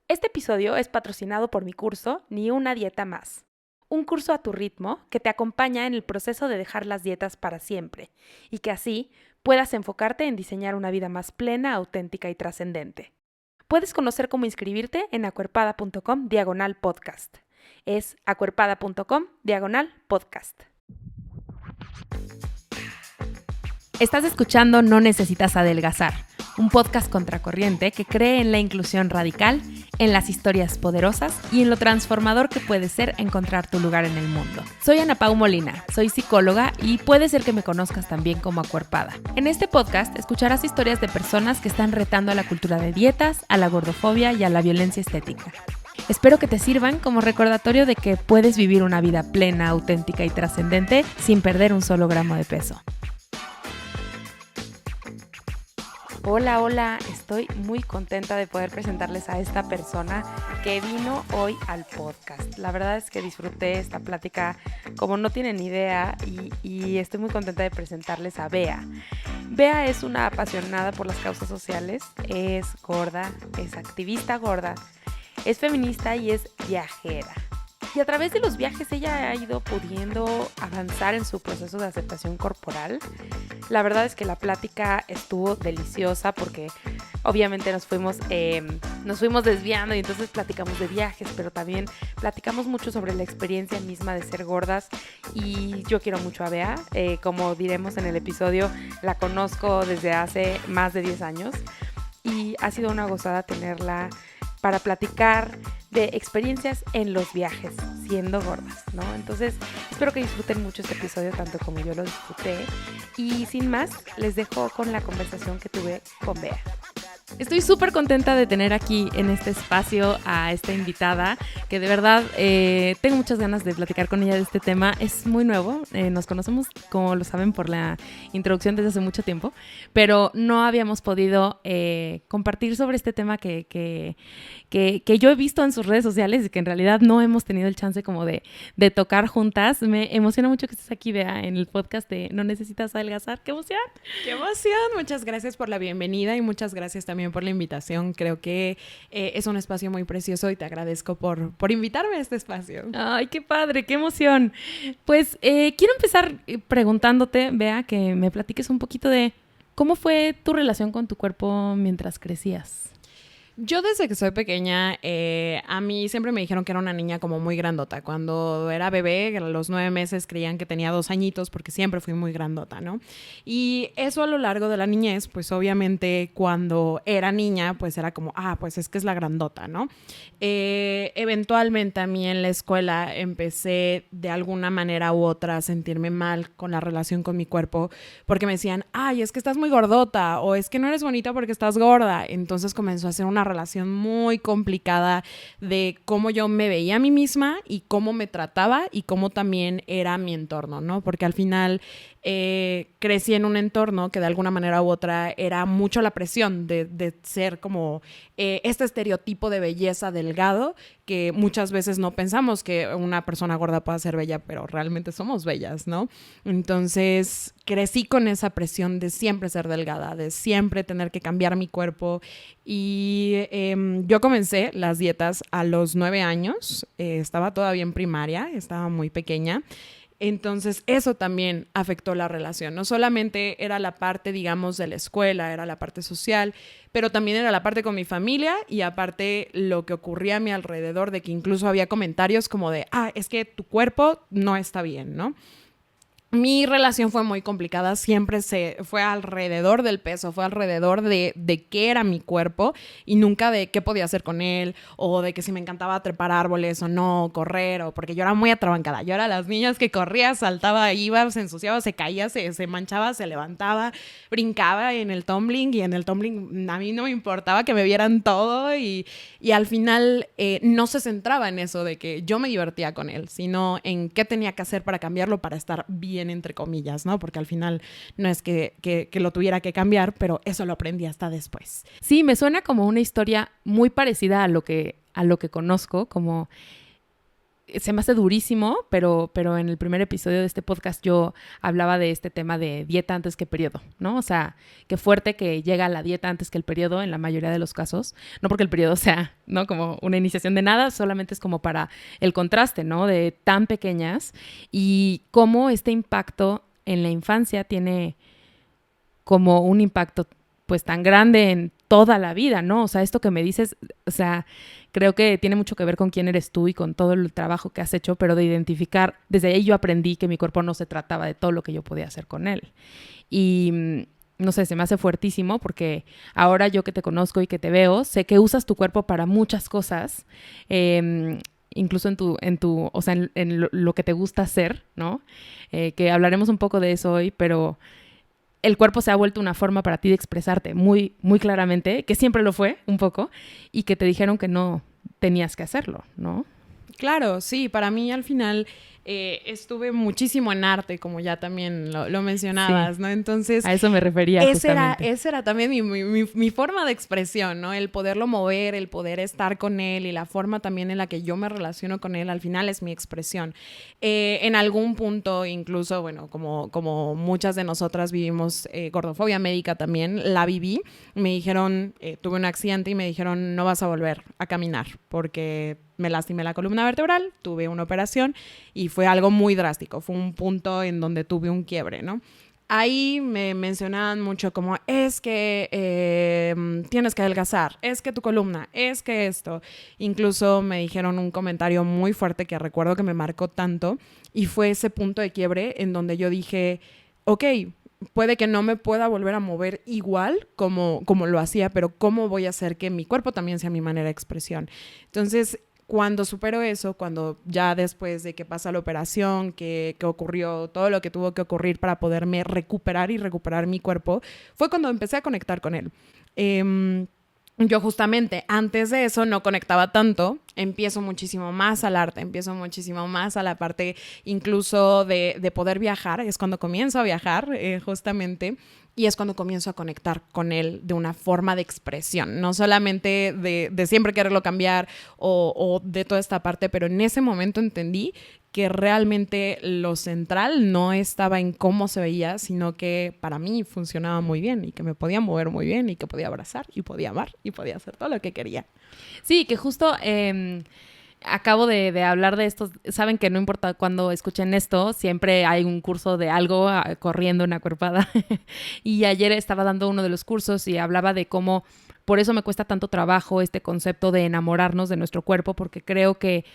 Este episodio es patrocinado por mi curso Ni una dieta más. Un curso a tu ritmo que te acompaña en el proceso de dejar las dietas para siempre y que así puedas enfocarte en diseñar una vida más plena, auténtica y trascendente. Puedes conocer cómo inscribirte en acuerpada.com/podcast. Es acuerpada.com/podcast. Estás escuchando No Necesitas Adelgazar, un podcast contracorriente que cree en la inclusión radical, en las historias poderosas y en lo transformador que puede ser encontrar tu lugar en el mundo. Soy Ana Pau Molina, soy psicóloga y puede ser que me conozcas también como Acuerpada. En este podcast escucharás historias de personas que están retando a la cultura de dietas, a la gordofobia y a la violencia estética. Espero que te sirvan como recordatorio de que puedes vivir una vida plena, auténtica y trascendente sin perder un solo gramo de peso. Hola, estoy muy contenta de poder presentarles a esta persona que vino hoy al podcast. La verdad es que disfruté esta plática como no tienen idea y estoy muy contenta de presentarles a Bea. Bea es una apasionada por las causas sociales, es gorda, es activista gorda, es feminista y es viajera. Y a través de los viajes ella ha ido pudiendo avanzar en su proceso de aceptación corporal. La verdad es que la plática estuvo deliciosa porque obviamente nos fuimos desviando y entonces platicamos de viajes, pero también platicamos mucho sobre la experiencia misma de ser gordas y yo quiero mucho a Bea. Como diremos en el episodio, la conozco desde hace más de 10 años y ha sido una gozada tenerla para platicar de experiencias en los viajes, siendo gordas, ¿no? Entonces, espero que disfruten mucho este episodio, tanto como yo lo disfruté. Y sin más, les dejo con la conversación que tuve con Bea. Estoy súper contenta de tener aquí en este espacio a esta invitada, que de verdad tengo muchas ganas de platicar con ella de este tema. Es muy nuevo, nos conocemos, como lo saben, por la introducción desde hace mucho tiempo, pero no habíamos podido compartir sobre este tema que yo he visto en sus redes sociales y que en realidad no hemos tenido el chance como de tocar juntas. Me emociona mucho que estés aquí, Bea, en el podcast de No Necesitas Adelgazar. ¡Qué emoción! ¡Qué emoción! Muchas gracias por la bienvenida y muchas gracias también por la invitación. Creo que es un espacio muy precioso y te agradezco por invitarme a este espacio. ¡Ay, qué padre! ¡Qué emoción! Pues quiero empezar preguntándote, Bea, que me platiques un poquito de cómo fue tu relación con tu cuerpo mientras crecías. Yo desde que soy pequeña, a mí siempre me dijeron que era una niña como muy grandota. Cuando era bebé, a los 9 meses creían que tenía 2 añitos porque siempre fui muy grandota, ¿no? Y eso a lo largo de la niñez, pues obviamente cuando era niña, pues era como, pues es que es la grandota, ¿no? Eventualmente a mí en la escuela empecé de alguna manera u otra a sentirme mal con la relación con mi cuerpo porque me decían, es que estás muy gordota o es que no eres bonita porque estás gorda. Entonces comenzó a ser una relación muy complicada de cómo yo me veía a mí misma y cómo me trataba y cómo también era mi entorno, ¿no? Porque al final crecí en un entorno que de alguna manera u otra era mucho la presión de ser como este estereotipo de belleza delgado que muchas veces no pensamos que una persona gorda pueda ser bella, pero realmente somos bellas, ¿no? Entonces crecí con esa presión de siempre ser delgada, de siempre tener que cambiar mi cuerpo y yo comencé las dietas a los 9 años, estaba todavía en primaria, estaba muy pequeña. Entonces eso también afectó la relación. No solamente era la parte, digamos, de la escuela, era la parte social, pero también era la parte con mi familia y aparte lo que ocurría a mi alrededor, de que incluso había comentarios como de, es que tu cuerpo no está bien, ¿no? Mi relación fue muy complicada, siempre fue alrededor del peso, fue alrededor de qué era mi cuerpo y nunca de qué podía hacer con él o de que si me encantaba trepar árboles o no, correr, o porque yo era muy atrabancada. Yo era las niñas que corría, saltaba, iba, se ensuciaba, se caía, se manchaba, se levantaba, brincaba en el tumbling y en el tumbling a mí no me importaba que me vieran todo y al final no se centraba en eso de que yo me divertía con él, sino en qué tenía que hacer para cambiarlo, para estar bien, entre comillas, ¿no? Porque al final no es que lo tuviera que cambiar, pero eso lo aprendí hasta después. Sí, me suena como una historia muy parecida a lo que conozco, como se me hace durísimo, pero en el primer episodio de este podcast yo hablaba de este tema de dieta antes que periodo, ¿no? O sea, qué fuerte que llega la dieta antes que el periodo en la mayoría de los casos. No porque el periodo sea, ¿no? Como una iniciación de nada, solamente es como para el contraste, ¿no? De tan pequeñas y cómo este impacto en la infancia tiene como un impacto pues tan grande en toda la vida, ¿no? O sea, esto que me dices, o sea, creo que tiene mucho que ver con quién eres tú y con todo el trabajo que has hecho, pero de identificar, desde ahí yo aprendí que mi cuerpo no se trataba de todo lo que yo podía hacer con él. Y no sé, se me hace fuertísimo porque ahora yo que te conozco y que te veo, sé que usas tu cuerpo para muchas cosas, incluso o sea, en lo que te gusta hacer, ¿no? Que hablaremos un poco de eso hoy, pero el cuerpo se ha vuelto una forma para ti de expresarte muy, muy claramente, que siempre lo fue un poco, y que te dijeron que no tenías que hacerlo, ¿no? Claro, sí, para mí al final estuve muchísimo en arte, como ya también lo mencionabas, Sí. ¿no? Entonces, A eso me refería justamente. esa era también mi forma de expresión, ¿no? El poderlo mover, el poder estar con él y la forma también en la que yo me relaciono con él, al final es mi expresión. En algún punto, incluso, bueno, como muchas de nosotras vivimos gordofobia médica también, la viví. Me dijeron, tuve un accidente y me dijeron, no vas a volver a caminar porque me lastimé la columna vertebral, tuve una operación y fue algo muy drástico. Fue un punto en donde tuve un quiebre, ¿no? Ahí me mencionaban mucho como, es que tienes que adelgazar, es que tu columna, es que esto. Incluso me dijeron un comentario muy fuerte que recuerdo que me marcó tanto y fue ese punto de quiebre en donde yo dije, ok, puede que no me pueda volver a mover igual como lo hacía, pero ¿cómo voy a hacer que mi cuerpo también sea mi manera de expresión? Entonces, cuando supero eso, cuando ya después de que pasa la operación, que ocurrió todo lo que tuvo que ocurrir para poderme recuperar y recuperar mi cuerpo, fue cuando empecé a conectar con él. Yo justamente antes de eso no conectaba tanto, empiezo muchísimo más al arte, empiezo muchísimo más a la parte incluso de poder viajar, es cuando comienzo a viajar justamente. Y es cuando comienzo a conectar con él de una forma de expresión, no solamente de siempre quererlo cambiar o de toda esta parte, pero en ese momento entendí que realmente lo central no estaba en cómo se veía, sino que para mí funcionaba muy bien y que me podía mover muy bien y que podía abrazar y podía amar y podía hacer todo lo que quería. Sí, que justo acabo de hablar de esto. Saben que no importa cuando escuchen esto, siempre hay un curso de algo corriendo una cuerpada. Y ayer estaba dando uno de los cursos y hablaba de cómo por eso me cuesta tanto trabajo este concepto de enamorarnos de nuestro cuerpo, porque creo que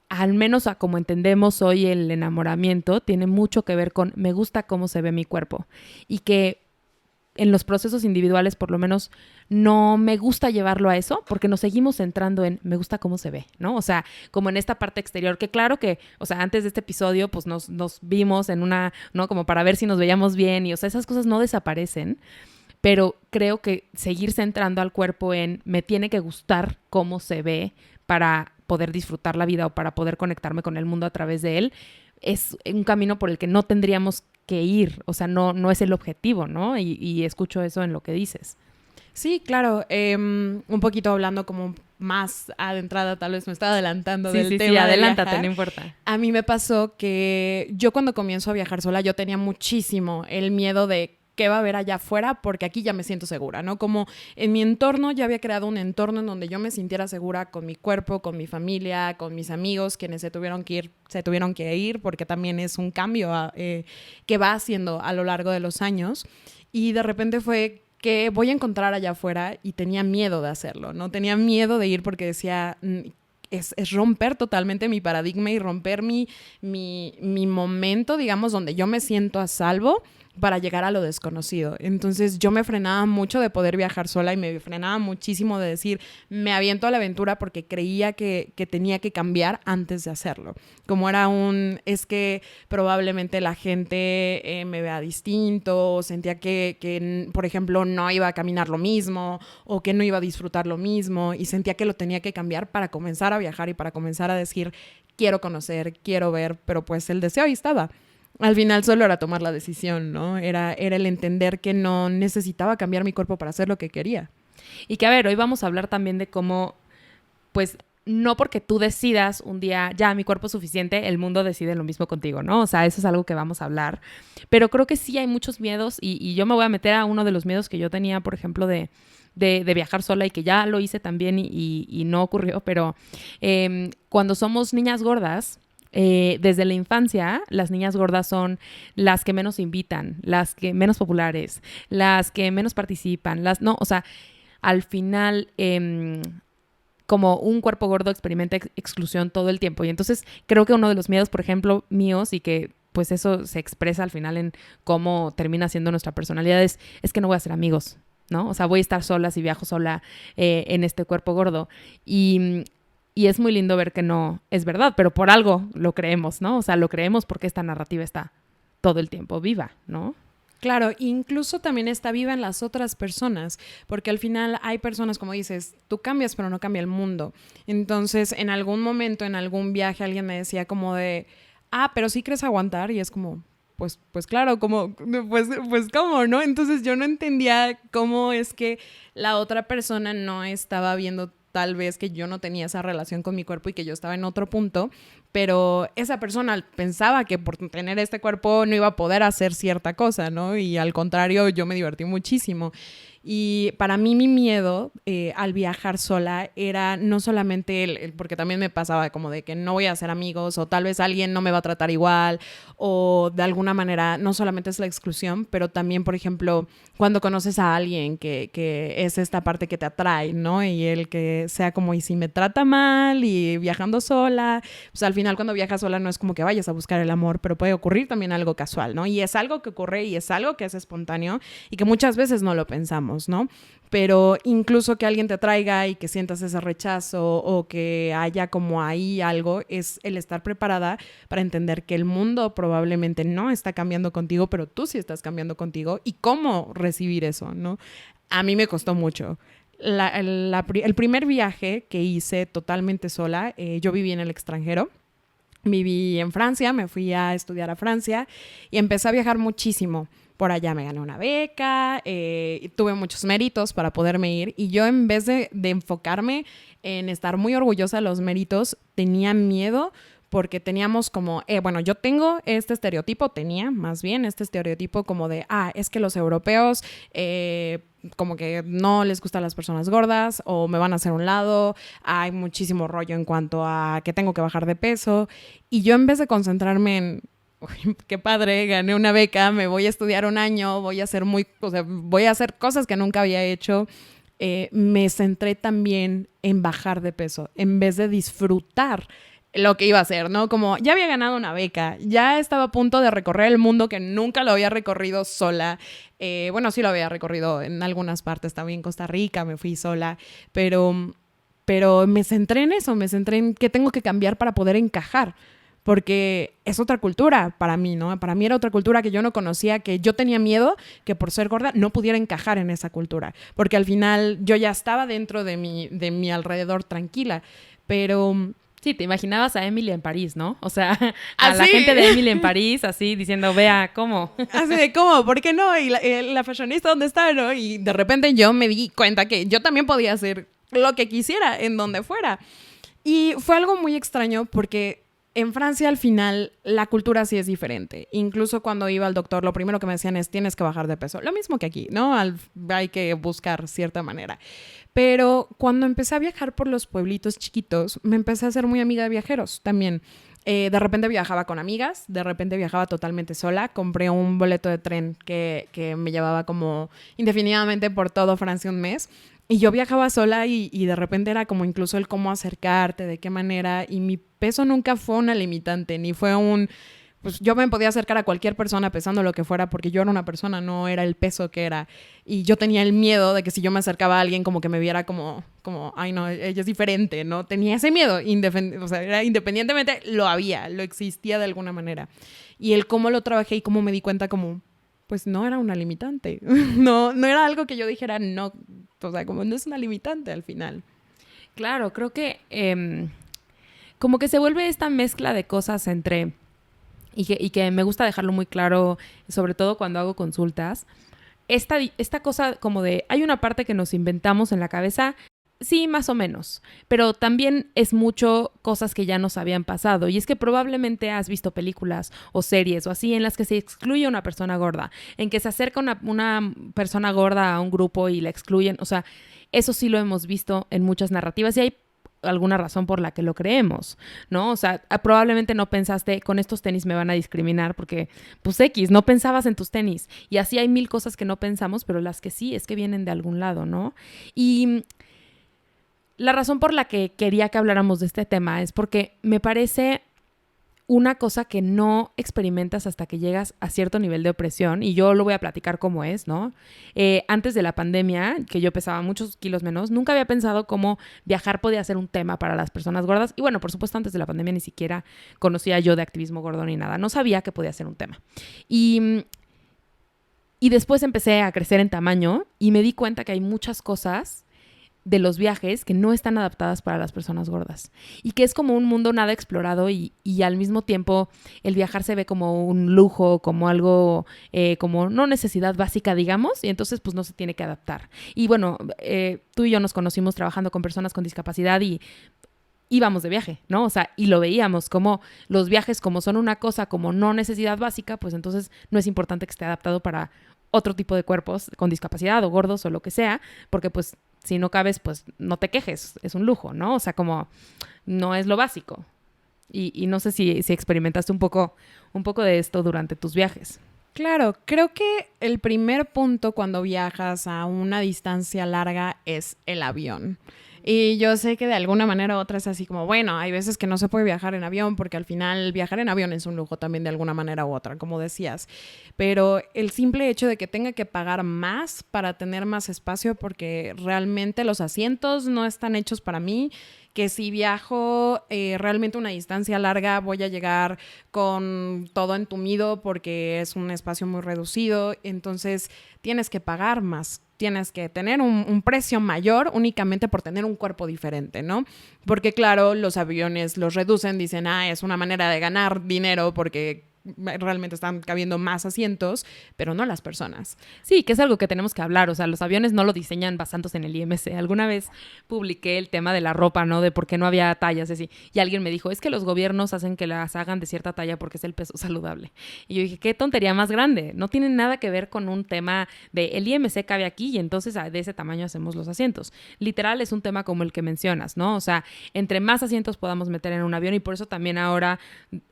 al menos a como entendemos hoy el enamoramiento tiene mucho que ver con me gusta cómo se ve mi cuerpo y que en los procesos individuales por lo menos no me gusta llevarlo a eso porque nos seguimos centrando en me gusta cómo se ve, ¿no? O sea, como en esta parte exterior que claro que, o sea, antes de este episodio pues nos vimos en una, ¿no? Como para ver si nos veíamos bien y, o sea, esas cosas no desaparecen, pero creo que seguir centrando al cuerpo en me tiene que gustar cómo se ve para poder disfrutar la vida o para poder conectarme con el mundo a través de él es un camino por el que no tendríamos que ir, o sea, no es el objetivo, ¿no? Y escucho eso en lo que dices. Sí, claro, un poquito hablando como más adentrada, tal vez me estaba adelantando del tema. Sí, adelántate, no importa. A mí me pasó que yo cuando comienzo a viajar sola, yo tenía muchísimo el miedo de qué va a haber allá afuera, porque aquí ya me siento segura, ¿no? Como en mi entorno ya había creado un entorno en donde yo me sintiera segura con mi cuerpo, con mi familia, con mis amigos, quienes se tuvieron que ir, porque también es un cambio que va haciendo a lo largo de los años. Y de repente fue que voy a encontrar allá afuera y tenía miedo de hacerlo, ¿no? Tenía miedo de ir porque decía, es romper totalmente mi paradigma y romper mi momento, digamos, donde yo me siento a salvo para llegar a lo desconocido. Entonces yo me frenaba mucho de poder viajar sola y me frenaba muchísimo de decir, me aviento a la aventura porque creía que tenía que cambiar antes de hacerlo. Como era es que probablemente la gente me vea distinto, sentía que, por ejemplo, no iba a caminar lo mismo o que no iba a disfrutar lo mismo y sentía que lo tenía que cambiar para comenzar a viajar y para comenzar a decir, quiero conocer, quiero ver, pero pues el deseo ahí estaba. Al final solo era tomar la decisión, ¿no? Era el entender que no necesitaba cambiar mi cuerpo para hacer lo que quería. Y que, a ver, hoy vamos a hablar también de cómo, pues, no porque tú decidas un día, ya, mi cuerpo es suficiente, el mundo decide lo mismo contigo, ¿no? O sea, eso es algo que vamos a hablar. Pero creo que sí hay muchos miedos y yo me voy a meter a uno de los miedos que yo tenía, por ejemplo, de viajar sola y que ya lo hice también y no ocurrió, pero cuando somos niñas gordas, desde la infancia, las niñas gordas son las que menos invitan, las que menos populares, las que menos participan, no, o sea, al final como un cuerpo gordo experimenta exclusión todo el tiempo. Y entonces creo que uno de los miedos, por ejemplo, míos y que pues eso se expresa al final en cómo termina siendo nuestra personalidad es que no voy a hacer amigos, ¿no? O sea, voy a estar sola si viajo sola en este cuerpo gordo. Y es muy lindo ver que no es verdad, pero por algo lo creemos, ¿no? O sea, lo creemos porque esta narrativa está todo el tiempo viva, ¿no? Claro, incluso también está viva en las otras personas, porque al final hay personas, como dices, tú cambias, pero no cambia el mundo. Entonces, en algún momento, en algún viaje, alguien me decía como de, pero sí crees aguantar, y es como, pues claro, como, pues cómo, ¿no? Entonces yo no entendía cómo es que la otra persona no estaba viendo tal vez que yo no tenía esa relación con mi cuerpo y que yo estaba en otro punto, pero esa persona pensaba que por tener este cuerpo no iba a poder hacer cierta cosa, ¿no? Y al contrario, yo me divertí muchísimo. Y para mí mi miedo al viajar sola era no solamente porque también me pasaba como de que no voy a hacer amigos o tal vez alguien no me va a tratar igual o de alguna manera no solamente es la exclusión, pero también, por ejemplo, cuando conoces a alguien que es esta parte que te atrae, ¿no? Y el que sea como, y si me trata mal y viajando sola, pues al final cuando viajas sola no es como que vayas a buscar el amor, pero puede ocurrir también algo casual, ¿no? Y es algo que ocurre y es algo que es espontáneo y que muchas veces no lo pensamos, ¿no? Pero incluso que alguien te atraiga y que sientas ese rechazo o que haya como ahí algo, es el estar preparada para entender que el mundo probablemente no está cambiando contigo, pero tú sí estás cambiando contigo y cómo recibir eso, ¿no? A mí me costó mucho. El primer viaje que hice totalmente sola, yo viví en el extranjero. Viví en Francia, me fui a estudiar a Francia y empecé a viajar muchísimo. Por allá me gané una beca, tuve muchos méritos para poderme ir y yo en vez de enfocarme en estar muy orgullosa de los méritos, tenía miedo porque teníamos como, bueno, yo tengo este estereotipo, tenía más bien este estereotipo como de, es que los europeos como que no les gustan las personas gordas o me van a hacer un lado, hay muchísimo rollo en cuanto a que tengo que bajar de peso y yo en vez de concentrarme en qué padre, gané una beca, me voy a estudiar un año, voy a hacer cosas que nunca había hecho. Me centré también en bajar de peso, en vez de disfrutar lo que iba a hacer, ¿no? Como ya había ganado una beca, ya estaba a punto de recorrer el mundo que nunca lo había recorrido sola. Bueno, sí lo había recorrido en algunas partes, también en Costa Rica me fui sola, pero me centré en eso, me centré en qué tengo que cambiar para poder encajar. Porque es otra cultura para mí, ¿no? Para mí era otra cultura que yo no conocía, que yo tenía miedo que por ser gorda no pudiera encajar en esa cultura. Porque al final yo ya estaba dentro de mi alrededor tranquila, pero... Sí, te imaginabas a Emily en París, ¿no? O sea, a la gente de Emily en París, así, diciendo, vea, ¿cómo? Así de, ¿cómo? ¿Por qué no? Y la fashionista, ¿dónde está, no? Y de repente yo me di cuenta que yo también podía hacer lo que quisiera, en donde fuera. Y fue algo muy extraño porque en Francia al final la cultura sí es diferente. Incluso cuando iba al doctor, lo primero que me decían es tienes que bajar de peso. Lo mismo que aquí, ¿no? Hay que buscar cierta manera. Pero cuando empecé a viajar por los pueblitos chiquitos, me empecé a hacer muy amiga de viajeros también. De repente viajaba con amigas, de repente viajaba totalmente sola. Compré un boleto de tren que me llevaba como indefinidamente por todo Francia un mes. Y yo viajaba sola y de repente era como incluso el cómo acercarte, de qué manera. Y mi peso nunca fue una limitante, ni fue pues yo me podía acercar a cualquier persona pesando lo que fuera porque yo era una persona, no era el peso que era. Y yo tenía el miedo de que si yo me acercaba a alguien como que me viera como ay no, ella es diferente, ¿no? Tenía ese miedo, o sea, era independientemente, lo existía de alguna manera. Y el cómo lo trabajé y cómo me di cuenta como, pues no era una limitante. No era algo que yo dijera, no, o sea, como no es una limitante al final. Claro, creo que como que se vuelve esta mezcla de cosas entre... Y que me gusta dejarlo muy claro, sobre todo cuando hago consultas, esta cosa como de, hay una parte que nos inventamos en la cabeza Sí, más o menos, pero también es mucho cosas que ya nos habían pasado y es que probablemente has visto películas o series o así en las que se excluye a una persona gorda, en que se acerca una persona gorda a un grupo y la excluyen, o sea, eso sí lo hemos visto en muchas narrativas y hay alguna razón por la que lo creemos, ¿no? O sea, probablemente no pensaste, con estos tenis me van a discriminar porque, pues X, no pensabas en tus tenis y así hay mil cosas que no pensamos, pero las que sí es que vienen de algún lado, ¿no? Y la razón por la que quería que habláramos de este tema es porque me parece una cosa que no experimentas hasta que llegas a cierto nivel de opresión, y yo lo voy a platicar cómo es, ¿no? Antes de la pandemia, que yo pesaba muchos kilos menos, nunca había pensado cómo viajar podía ser un tema para las personas gordas. Y bueno, por supuesto, antes de la pandemia ni siquiera conocía yo de activismo gordo ni nada. No sabía que podía ser un tema. Y después empecé a crecer en tamaño y me di cuenta que hay muchas cosas de los viajes que no están adaptadas para las personas gordas y que es como un mundo nada explorado y al mismo tiempo el viajar se ve como un lujo, como algo, como no necesidad básica, digamos, y entonces pues no se tiene que adaptar. Y bueno, tú y yo nos conocimos trabajando con personas con discapacidad y íbamos de viaje, ¿no? O sea, y lo veíamos como los viajes como son una cosa como no necesidad básica, pues entonces no es importante que esté adaptado para otro tipo de cuerpos con discapacidad o gordos o lo que sea, porque pues si no cabes, pues no te quejes, es un lujo, ¿no? O sea, como no es lo básico. Y no sé si experimentaste un poco de esto durante tus viajes. Claro, creo que el primer punto cuando viajas a una distancia larga es el avión. Y yo sé que de alguna manera u otra es así como, bueno, hay veces que no se puede viajar en avión porque al final viajar en avión es un lujo también de alguna manera u otra, como decías. Pero el simple hecho de que tenga que pagar más para tener más espacio porque realmente los asientos no están hechos para mí, que si viajo realmente una distancia larga voy a llegar con todo entumido porque es un espacio muy reducido, entonces tienes que pagar más, tienes que tener un precio mayor únicamente por tener un cuerpo diferente, ¿no? Porque claro, los aviones los reducen, dicen, es una manera de ganar dinero porque realmente están cabiendo más asientos, pero no las personas. Sí, que es algo que tenemos que hablar. O sea, los aviones no lo diseñan basándose en el IMC. Alguna vez publiqué el tema de la ropa, ¿no? De por qué no había tallas así. Y alguien me dijo, es que los gobiernos hacen que las hagan de cierta talla porque es el peso saludable. Y yo dije, qué tontería más grande. No tiene nada que ver con un tema de el IMC cabe aquí y entonces de ese tamaño hacemos los asientos. Literal es un tema como el que mencionas, ¿no? O sea, entre más asientos podamos meter en un avión y por eso también ahora,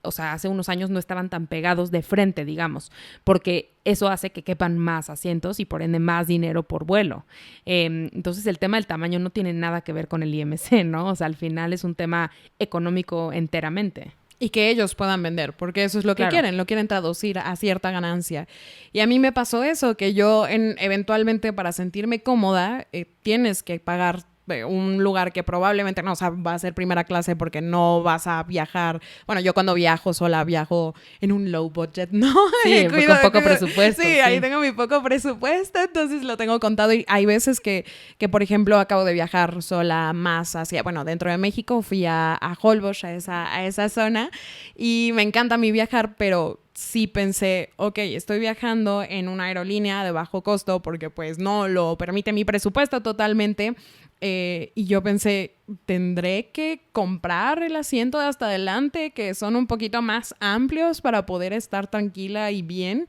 o sea, hace unos años no estaban tan pegados de frente, digamos, porque eso hace que quepan más asientos y por ende más dinero por vuelo. Entonces el tema del tamaño no tiene nada que ver con el IMC, ¿no? O sea, al final es un tema económico enteramente. Y que ellos puedan vender, porque eso es lo que quieren, lo quieren traducir a cierta ganancia. Y a mí me pasó eso, que yo eventualmente para sentirme cómoda tienes que pagar un lugar que probablemente no, o sea, va a ser primera clase porque no vas a viajar. Bueno, yo cuando viajo sola viajo en un low budget, ¿no? Sí, con poco presupuesto. Sí, ahí tengo mi poco presupuesto, entonces lo tengo contado. Y hay veces que por ejemplo, acabo de viajar sola más hacia, bueno, dentro de México, fui a Holbox, a esa zona, y me encanta mi viajar, pero sí pensé, ok, estoy viajando en una aerolínea de bajo costo porque pues no lo permite mi presupuesto totalmente. Y yo pensé, tendré que comprar el asiento de hasta adelante, que son un poquito más amplios para poder estar tranquila y bien,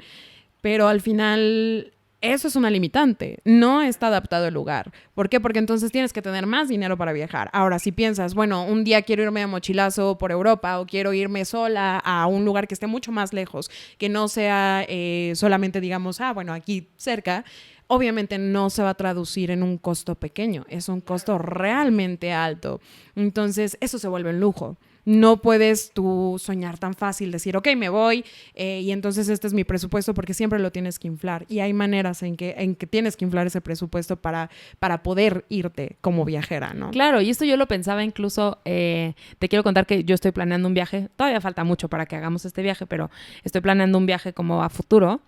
pero al final eso es una limitante, no está adaptado el lugar. ¿Por qué? Porque entonces tienes que tener más dinero para viajar. Ahora, si piensas, bueno, un día quiero irme a mochilazo por Europa o quiero irme sola a un lugar que esté mucho más lejos, que no sea solamente, digamos, bueno, aquí cerca, obviamente no se va a traducir en un costo pequeño, es un costo realmente alto. Entonces, eso se vuelve un lujo. No puedes tú soñar tan fácil, decir, ok, me voy y entonces este es mi presupuesto, porque siempre lo tienes que inflar. Y hay maneras en que tienes que inflar ese presupuesto para poder irte como viajera, ¿no? Claro, y esto yo lo pensaba incluso, te quiero contar que yo estoy planeando un viaje, todavía falta mucho para que hagamos este viaje, pero estoy planeando un viaje como a futuro.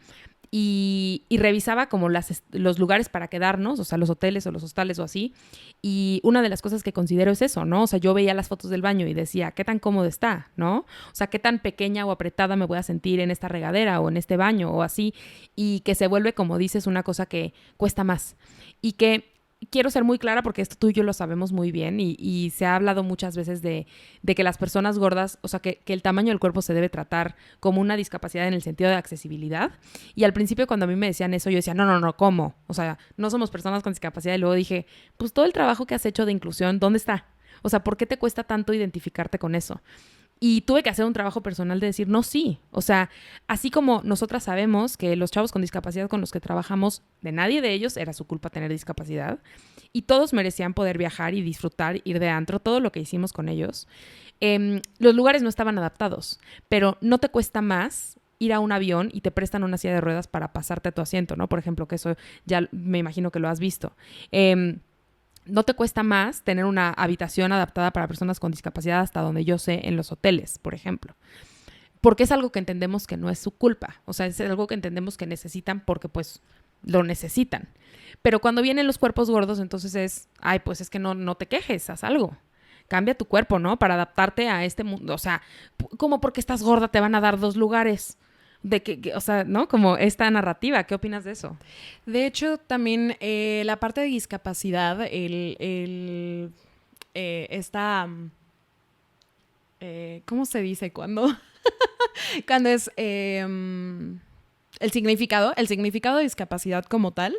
Y revisaba como los lugares para quedarnos, o sea, los hoteles o los hostales o así. Y una de las cosas que considero es eso, ¿no? O sea, yo veía las fotos del baño y decía, ¿qué tan cómodo está, no? O sea, ¿qué tan pequeña o apretada me voy a sentir en esta regadera o en este baño o así? Y que se vuelve, como dices, una cosa que cuesta más. Y que quiero ser muy clara porque esto tú y yo lo sabemos muy bien y se ha hablado muchas veces de que las personas gordas, o sea, que el tamaño del cuerpo se debe tratar como una discapacidad en el sentido de accesibilidad. Y al principio cuando a mí me decían eso, yo decía, no, ¿cómo? O sea, no somos personas con discapacidad. Y luego dije, pues todo el trabajo que has hecho de inclusión, ¿dónde está? O sea, ¿por qué te cuesta tanto identificarte con eso? Y tuve que hacer un trabajo personal de decir, no, sí. O sea, así como nosotras sabemos que los chavos con discapacidad con los que trabajamos, de nadie de ellos era su culpa tener discapacidad. Y todos merecían poder viajar y disfrutar, ir de antro, todo lo que hicimos con ellos. Los lugares no estaban adaptados, pero no te cuesta más ir a un avión y te prestan una silla de ruedas para pasarte a tu asiento, ¿no? Por ejemplo, que eso ya me imagino que lo has visto. No te cuesta más tener una habitación adaptada para personas con discapacidad hasta donde yo sé en los hoteles, por ejemplo. Porque es algo que entendemos que no es su culpa. O sea, es algo que entendemos que necesitan porque pues lo necesitan. Pero cuando vienen los cuerpos gordos, entonces es, ay, pues es que no te quejes, haz algo. Cambia tu cuerpo, ¿no? Para adaptarte a este mundo. O sea, ¿cómo porque estás gorda te van a dar 2 lugares? O sea, ¿no? Como esta narrativa. ¿Qué opinas de eso? De hecho, también la parte de discapacidad, ¿cómo se dice cuando? Cuando es el significado de discapacidad como tal.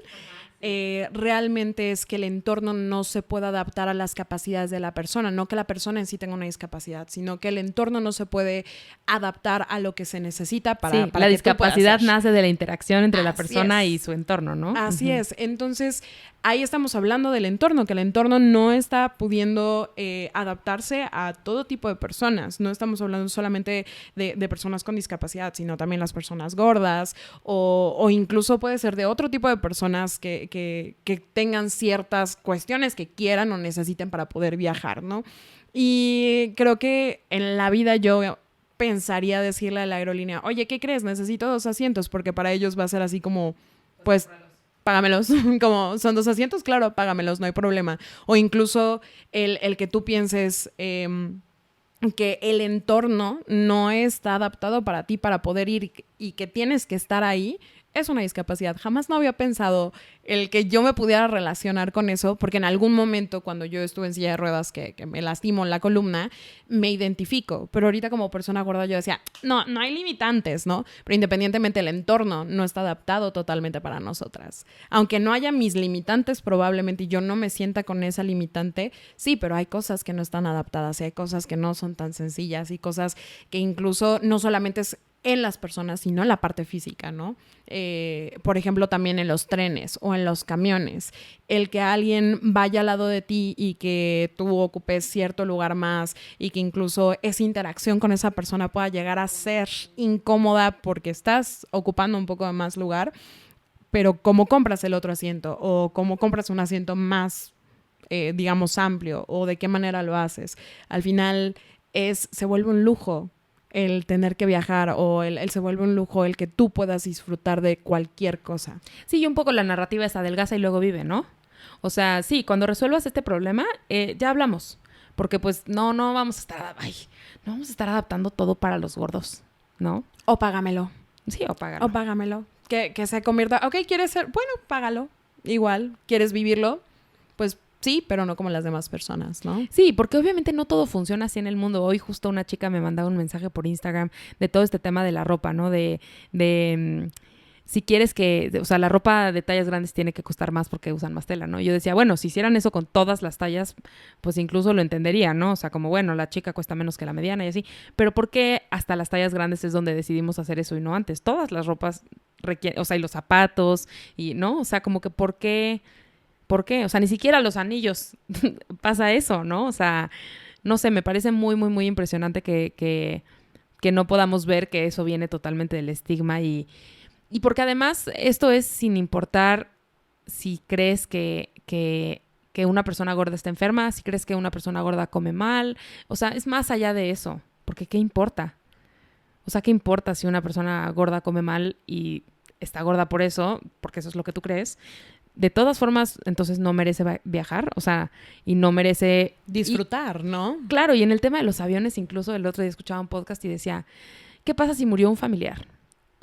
Realmente es que el entorno no se pueda adaptar a las capacidades de la persona, no que la persona en sí tenga una discapacidad, sino que el entorno no se puede adaptar a lo que se necesita para la que discapacidad nace de la interacción entre la persona es. Y su entorno, ¿no? Así es. Entonces, ahí estamos hablando del entorno, que el entorno no está pudiendo adaptarse a todo tipo de personas. No estamos hablando solamente de personas con discapacidad, sino también las personas gordas o incluso puede ser de otro tipo de personas que tengan ciertas cuestiones que quieran o necesiten para poder viajar, ¿no? Y creo que en la vida yo pensaría decirle a la aerolínea, oye, ¿qué crees? Necesito 2 asientos, porque para ellos va a ser así como, pues, págamelos. Como son 2 asientos, claro, págamelos, no hay problema. O incluso el que tú pienses que el entorno no está adaptado para ti para poder ir y que tienes que estar ahí, es una discapacidad. Jamás no había pensado el que yo me pudiera relacionar con eso, porque en algún momento cuando yo estuve en silla de ruedas que me lastimo en la columna, me identifico. Pero ahorita como persona gorda yo decía, no hay limitantes, ¿no? Pero independientemente el entorno no está adaptado totalmente para nosotras. Aunque no haya mis limitantes probablemente y yo no me sienta con esa limitante, sí, pero hay cosas que no están adaptadas y hay cosas que no son tan sencillas y cosas que incluso no solamente es en las personas, sino en la parte física, ¿no? Por ejemplo, también en los trenes o en los camiones. El que alguien vaya al lado de ti y que tú ocupes cierto lugar más y que incluso esa interacción con esa persona pueda llegar a ser incómoda porque estás ocupando un poco de más lugar, pero cómo compras el otro asiento o cómo compras un asiento más, digamos, amplio o de qué manera lo haces. Al final se vuelve un lujo el tener que viajar o el se vuelve un lujo el que tú puedas disfrutar de cualquier cosa. Sí, y un poco la narrativa es adelgaza y luego vive, ¿no? O sea, sí, cuando resuelvas este problema, ya hablamos. Porque pues no vamos a estar adaptando todo para los gordos, ¿no? O págamelo. Sí, o págalo. O págamelo. Que se convierta, ok, ¿quieres ser? Bueno, págalo. Igual, ¿quieres vivirlo? Pues sí, pero no como las demás personas, ¿no? Sí, porque obviamente no todo funciona así en el mundo. Hoy justo una chica me mandaba un mensaje por Instagram de todo este tema de la ropa, ¿no? Si quieres o sea, la ropa de tallas grandes tiene que costar más porque usan más tela, ¿no? Yo decía, bueno, si hicieran eso con todas las tallas, pues incluso lo entendería, ¿no? O sea, como, bueno, la chica cuesta menos que la mediana y así. Pero ¿por qué hasta las tallas grandes es donde decidimos hacer eso y no antes? Todas las ropas requieren, o sea, y los zapatos, y, ¿no? O sea, como que ¿por qué? ¿Por qué? O sea, ni siquiera los anillos pasa eso, ¿no? O sea, no sé, me parece muy, muy, muy impresionante que no podamos ver que eso viene totalmente del estigma y porque además esto es sin importar si crees que una persona gorda está enferma, si crees que una persona gorda come mal, o sea, es más allá de eso, porque ¿qué importa? O sea, ¿qué importa si una persona gorda come mal y está gorda por eso, porque eso es lo que tú crees? De todas formas, entonces no merece viajar, o sea, y no merece disfrutar, ¿no? Claro, y en el tema de los aviones, incluso el otro día escuchaba un podcast y decía, ¿qué pasa si murió un familiar?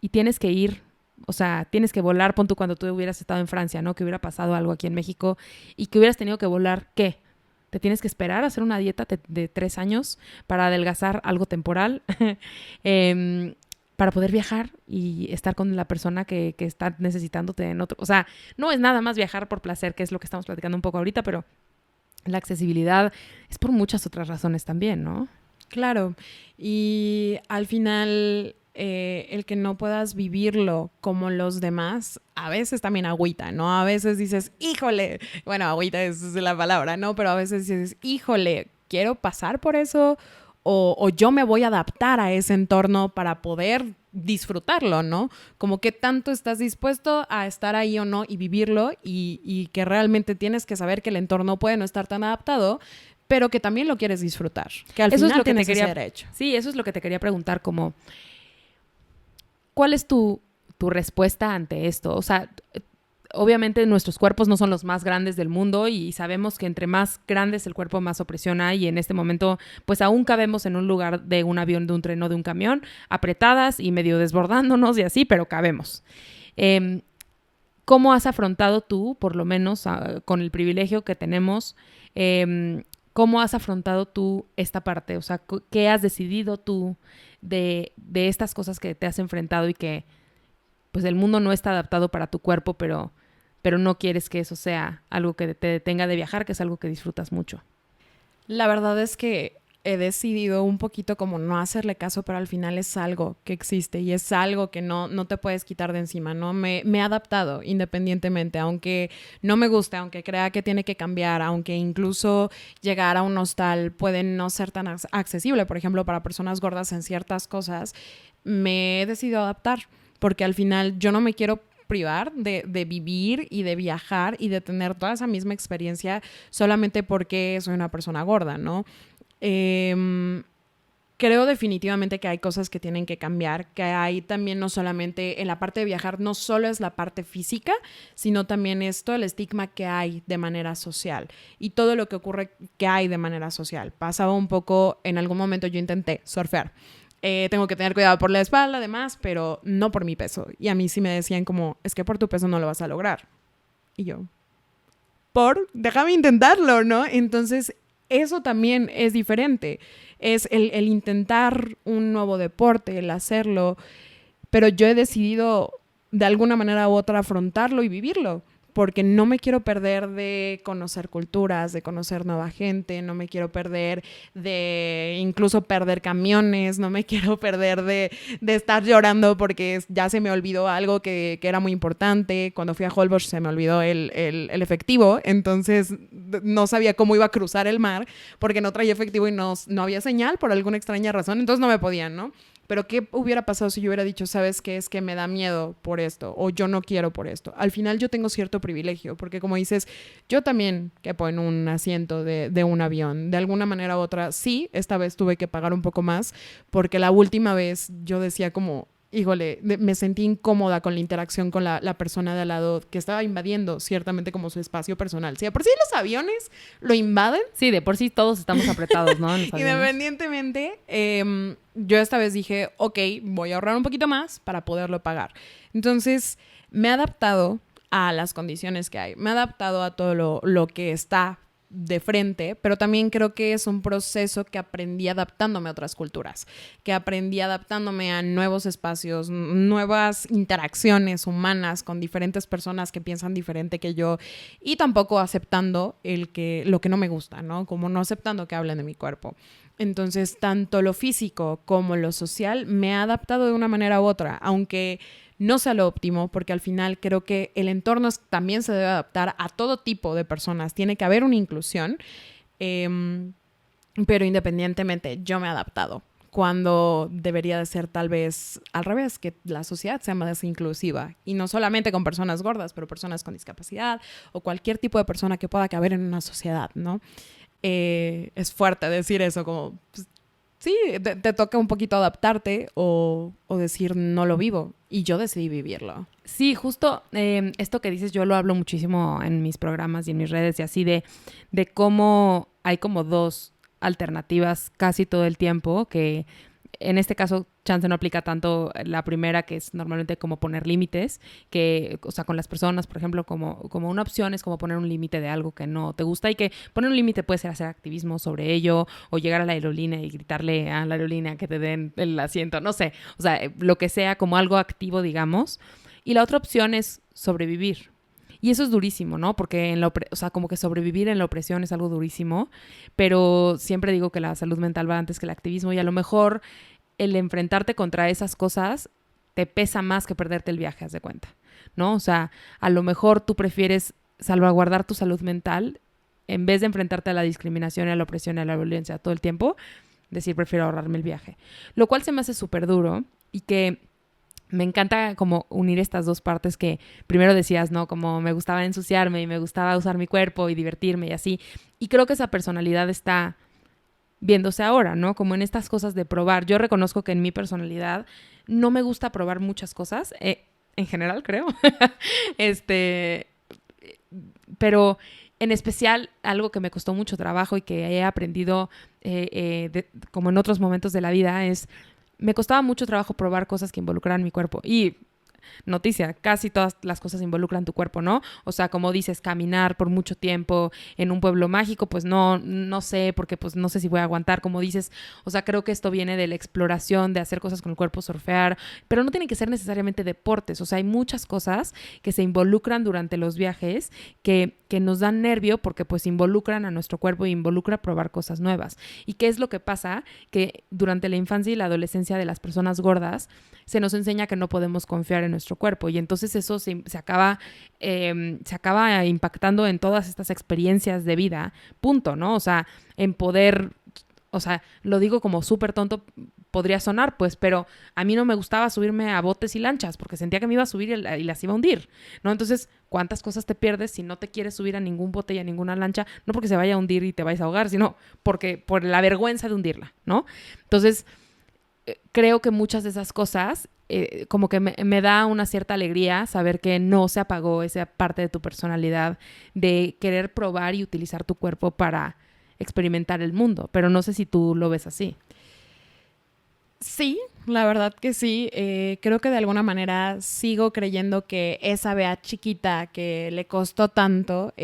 Y tienes que ir O sea, tienes que volar, pon tú cuando tú hubieras estado en Francia, ¿no? Que hubiera pasado algo aquí en México y que hubieras tenido que volar, ¿qué? Te tienes que esperar a hacer una dieta de 3 años para adelgazar algo temporal, para poder viajar y estar con la persona que está necesitándote en otro. O sea, no es nada más viajar por placer, que es lo que estamos platicando un poco ahorita, pero la accesibilidad es por muchas otras razones también, ¿no? Claro, y al final el que no puedas vivirlo como los demás, a veces también agüita, ¿no? A veces dices, híjole, bueno, agüita es la palabra, ¿no? Pero a veces dices, híjole, quiero pasar por eso o yo me voy a adaptar a ese entorno para poder disfrutarlo, ¿no? Como que tanto estás dispuesto a estar ahí o no y vivirlo y que realmente tienes que saber que el entorno puede no estar tan adaptado, pero que también lo quieres disfrutar, que al final tienes ese derecho. Sí, eso es lo que te quería preguntar, como, ¿cuál es tu respuesta ante esto? O sea, obviamente nuestros cuerpos no son los más grandes del mundo y sabemos que entre más grande es el cuerpo, más opresión hay y en este momento, pues aún cabemos en un lugar de un avión, de un tren o de un camión, apretadas y medio desbordándonos y así, pero cabemos. ¿Cómo has afrontado tú, por lo menos con el privilegio que tenemos, cómo has afrontado tú esta parte? O sea, ¿qué has decidido tú de estas cosas que te has enfrentado y que pues el mundo no está adaptado para tu cuerpo, pero no quieres que eso sea algo que te detenga de viajar, que es algo que disfrutas mucho? La verdad es que he decidido un poquito como no hacerle caso, pero al final es algo que existe y es algo que no te puedes quitar de encima, ¿no? Me he adaptado independientemente, aunque no me guste, aunque crea que tiene que cambiar, aunque incluso llegar a un hostal puede no ser tan accesible, por ejemplo, para personas gordas en ciertas cosas, me he decidido adaptar, porque al final yo no me quiero privar de vivir y de viajar y de tener toda esa misma experiencia solamente porque soy una persona gorda, ¿no? Creo definitivamente que hay cosas que tienen que cambiar, que hay también no solamente en la parte de viajar, no solo es la parte física, sino también es todo el estigma que hay de manera social y todo lo que ocurre que hay de manera social. Pasaba un poco, en algún momento yo intenté surfear. Tengo que tener cuidado por la espalda, además, pero no por mi peso. Y a mí sí me decían como, es que por tu peso no lo vas a lograr. Y yo, déjame intentarlo, ¿no? Entonces, eso también es diferente. Es el intentar un nuevo deporte, el hacerlo. Pero yo he decidido de alguna manera u otra afrontarlo y vivirlo. Porque no me quiero perder de conocer culturas, de conocer nueva gente, no me quiero perder de incluso perder camiones, no me quiero perder de estar llorando porque ya se me olvidó algo que era muy importante. Cuando fui a Holbox se me olvidó el efectivo, entonces no sabía cómo iba a cruzar el mar porque no traía efectivo y no había señal por alguna extraña razón, entonces no me podían, ¿no? Pero ¿qué hubiera pasado si yo hubiera dicho, sabes qué, es que me da miedo por esto o yo no quiero por esto? Al final yo tengo cierto privilegio porque como dices, yo también quepo en un asiento de un avión. De alguna manera u otra, sí, esta vez tuve que pagar un poco más porque la última vez yo decía como, híjole, me sentí incómoda con la interacción con la persona de al lado que estaba invadiendo ciertamente como su espacio personal. Si de por sí los aviones lo invaden. Sí, de por sí todos estamos apretados, ¿no? En los aviones. Independientemente, yo esta vez dije, ok, voy a ahorrar un poquito más para poderlo pagar. Entonces, me he adaptado a las condiciones que hay. Me he adaptado a todo lo que está de frente, pero también creo que es un proceso que aprendí adaptándome a otras culturas, que aprendí adaptándome a nuevos espacios, nuevas interacciones humanas con diferentes personas que piensan diferente que yo y tampoco aceptando lo que no me gusta, ¿no? Como no aceptando que hablen de mi cuerpo. Entonces, tanto lo físico como lo social me he adaptado de una manera u otra, aunque no sea lo óptimo, porque al final creo que el entorno también se debe adaptar a todo tipo de personas. Tiene que haber una inclusión, pero independientemente yo me he adaptado cuando debería de ser tal vez al revés, que la sociedad sea más inclusiva y no solamente con personas gordas, pero personas con discapacidad o cualquier tipo de persona que pueda caber en una sociedad, ¿no? Es fuerte decir eso, como... Pues, sí, te toca un poquito adaptarte o decir no lo vivo. Y yo decidí vivirlo. Sí, justo esto que dices yo lo hablo muchísimo en mis programas y en mis redes y así de cómo hay como dos alternativas casi todo el tiempo que En este caso, chance no aplica tanto la primera, que es normalmente como poner límites, que, o sea, con las personas, por ejemplo, como una opción es como poner un límite de algo que no te gusta, y que poner un límite puede ser hacer activismo sobre ello o llegar a la aerolínea y gritarle a la aerolínea que te den el asiento, no sé, o sea, lo que sea, como algo activo, digamos. Y la otra opción es sobrevivir. Y eso es durísimo, ¿no? Porque o sea, como que sobrevivir en la opresión es algo durísimo, pero siempre digo que la salud mental va antes que el activismo, y a lo mejor el enfrentarte contra esas cosas te pesa más que perderte el viaje, haz de cuenta, ¿no? O sea, a lo mejor tú prefieres salvaguardar tu salud mental en vez de enfrentarte a la discriminación, a la opresión y a la violencia todo el tiempo, decir, prefiero ahorrarme el viaje. Lo cual se me hace súper duro, y que me encanta como unir estas dos partes que primero decías, ¿no? Como me gustaba ensuciarme y me gustaba usar mi cuerpo y divertirme y así. Y creo que esa personalidad está viéndose ahora, ¿no? Como en estas cosas de probar. Yo reconozco que en mi personalidad no me gusta probar muchas cosas, en general creo. este, pero en especial algo que me costó mucho trabajo y que he aprendido como en otros momentos de la vida es, me costaba mucho trabajo probar cosas que involucraran mi cuerpo. Y noticia, casi todas las cosas involucran tu cuerpo, ¿no? O sea, como dices, caminar por mucho tiempo en un pueblo mágico, pues no sé, porque pues no sé si voy a aguantar, como dices. O sea, creo que esto viene de la exploración, de hacer cosas con el cuerpo, surfear, pero no tienen que ser necesariamente deportes. O sea, hay muchas cosas que se involucran durante los viajes que nos dan nervio porque pues involucran a nuestro cuerpo e involucra probar cosas nuevas. ¿Y qué es lo que pasa? Que durante la infancia y la adolescencia de las personas gordas se nos enseña que no podemos confiar en nuestro cuerpo, y entonces eso se acaba impactando en todas estas experiencias de vida, punto, ¿no? O sea, en poder, o sea, lo digo como súper tonto, podría sonar, pues, pero a mí no me gustaba subirme a botes y lanchas porque sentía que me iba a subir y las iba a hundir, ¿no? Entonces, ¿cuántas cosas te pierdes si no te quieres subir a ningún bote y a ninguna lancha? No porque se vaya a hundir y te vayas a ahogar, sino porque por la vergüenza de hundirla, ¿no? Entonces, creo que muchas de esas cosas como que me da una cierta alegría saber que no se apagó esa parte de tu personalidad de querer probar y utilizar tu cuerpo para experimentar el mundo, pero no sé si tú lo ves así. Sí, la verdad que sí. Creo que de alguna manera sigo creyendo que esa Bea chiquita que le costó tanto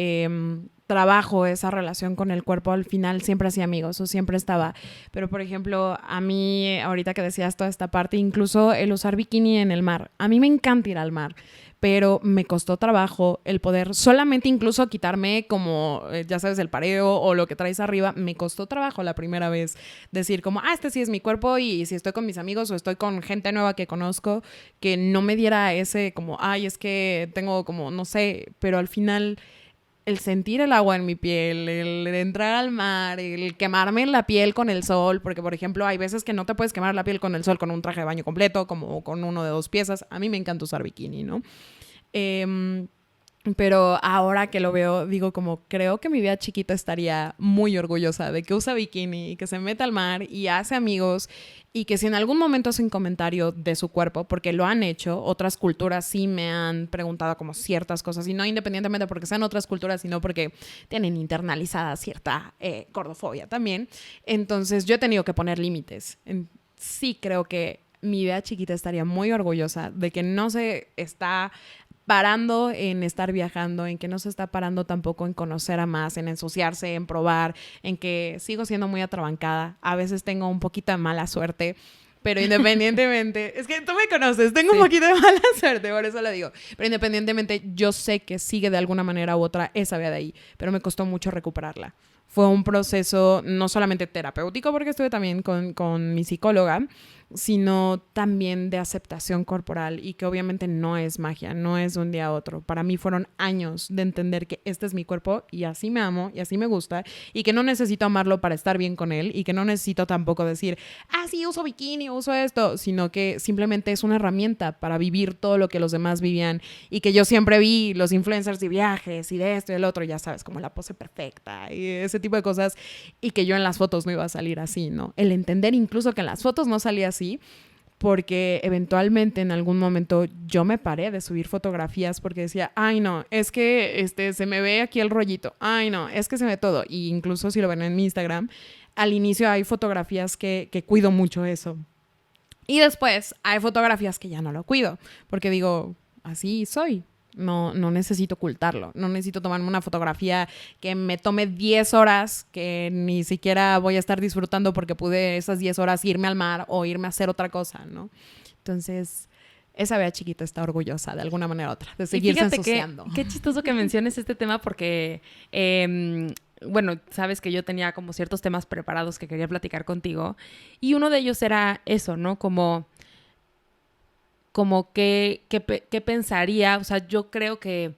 trabajo, esa relación con el cuerpo, al final siempre hacía amigos o siempre estaba. Pero, por ejemplo, a mí, ahorita que decías toda esta parte, incluso el usar bikini en el mar. A mí me encanta ir al mar, pero me costó trabajo el poder solamente incluso quitarme como, ya sabes, el pareo o lo que traes arriba. Me costó trabajo la primera vez decir como, este sí es mi cuerpo, y si estoy con mis amigos o estoy con gente nueva que conozco, que no me diera ese como, es que tengo como, no sé, pero al final el sentir el agua en mi piel, el entrar al mar, el quemarme en la piel con el sol, porque, por ejemplo, hay veces que no te puedes quemar la piel con el sol con un traje de baño completo, como con uno de 2 piezas. A mí me encanta usar bikini, ¿no? Pero ahora que lo veo, digo como, creo que mi vida chiquita estaría muy orgullosa de que usa bikini y que se mete al mar y hace amigos, y que si en algún momento hace un comentario de su cuerpo, porque lo han hecho, otras culturas sí me han preguntado como ciertas cosas, y no independientemente porque sean otras culturas, sino porque tienen internalizada cierta gordofobia también. Entonces yo he tenido que poner límites. Sí creo que mi vida chiquita estaría muy orgullosa de que no se está parando en estar viajando, en que no se está parando tampoco en conocer a más, en ensuciarse, en probar, en que sigo siendo muy atrabancada. A veces tengo un poquito de mala suerte, pero independientemente, es que tú me conoces, tengo un poquito de mala suerte, por eso lo digo, pero independientemente yo sé que sigue de alguna manera u otra esa vía de ahí, pero me costó mucho recuperarla. Fue un proceso no solamente terapéutico, porque estuve también con mi psicóloga, sino también de aceptación corporal, y que obviamente no es magia, no es de un día a otro. Para mí fueron años de entender que este es mi cuerpo y así me amo y así me gusta, y que no necesito amarlo para estar bien con él, y que no necesito tampoco decir, sí, uso bikini, uso esto, sino que simplemente es una herramienta para vivir todo lo que los demás vivían, y que yo siempre vi los influencers de viajes y de esto y del otro, ya sabes, como la pose perfecta y ese tipo de cosas, y que yo en las fotos no iba a salir así, ¿no? El entender incluso que en las fotos no salía así, porque eventualmente en algún momento yo me paré de subir fotografías porque decía, no, es que se me ve aquí el rollito, no, es que se ve todo. Y incluso si lo ven en mi Instagram, al inicio hay fotografías que cuido mucho eso, Y después hay fotografías que ya no lo cuido, porque digo, así soy. No necesito ocultarlo. No necesito tomarme una fotografía que me tome 10 horas, que ni siquiera voy a estar disfrutando porque pude esas 10 horas irme al mar o irme a hacer otra cosa, ¿no? Entonces, esa Bea chiquita está orgullosa de alguna manera u otra de seguirse ensuciando. Qué chistoso que menciones este tema porque, bueno, sabes que yo tenía como ciertos temas preparados que quería platicar contigo y uno de ellos era eso, ¿no? Como qué pensaría, o sea, yo creo que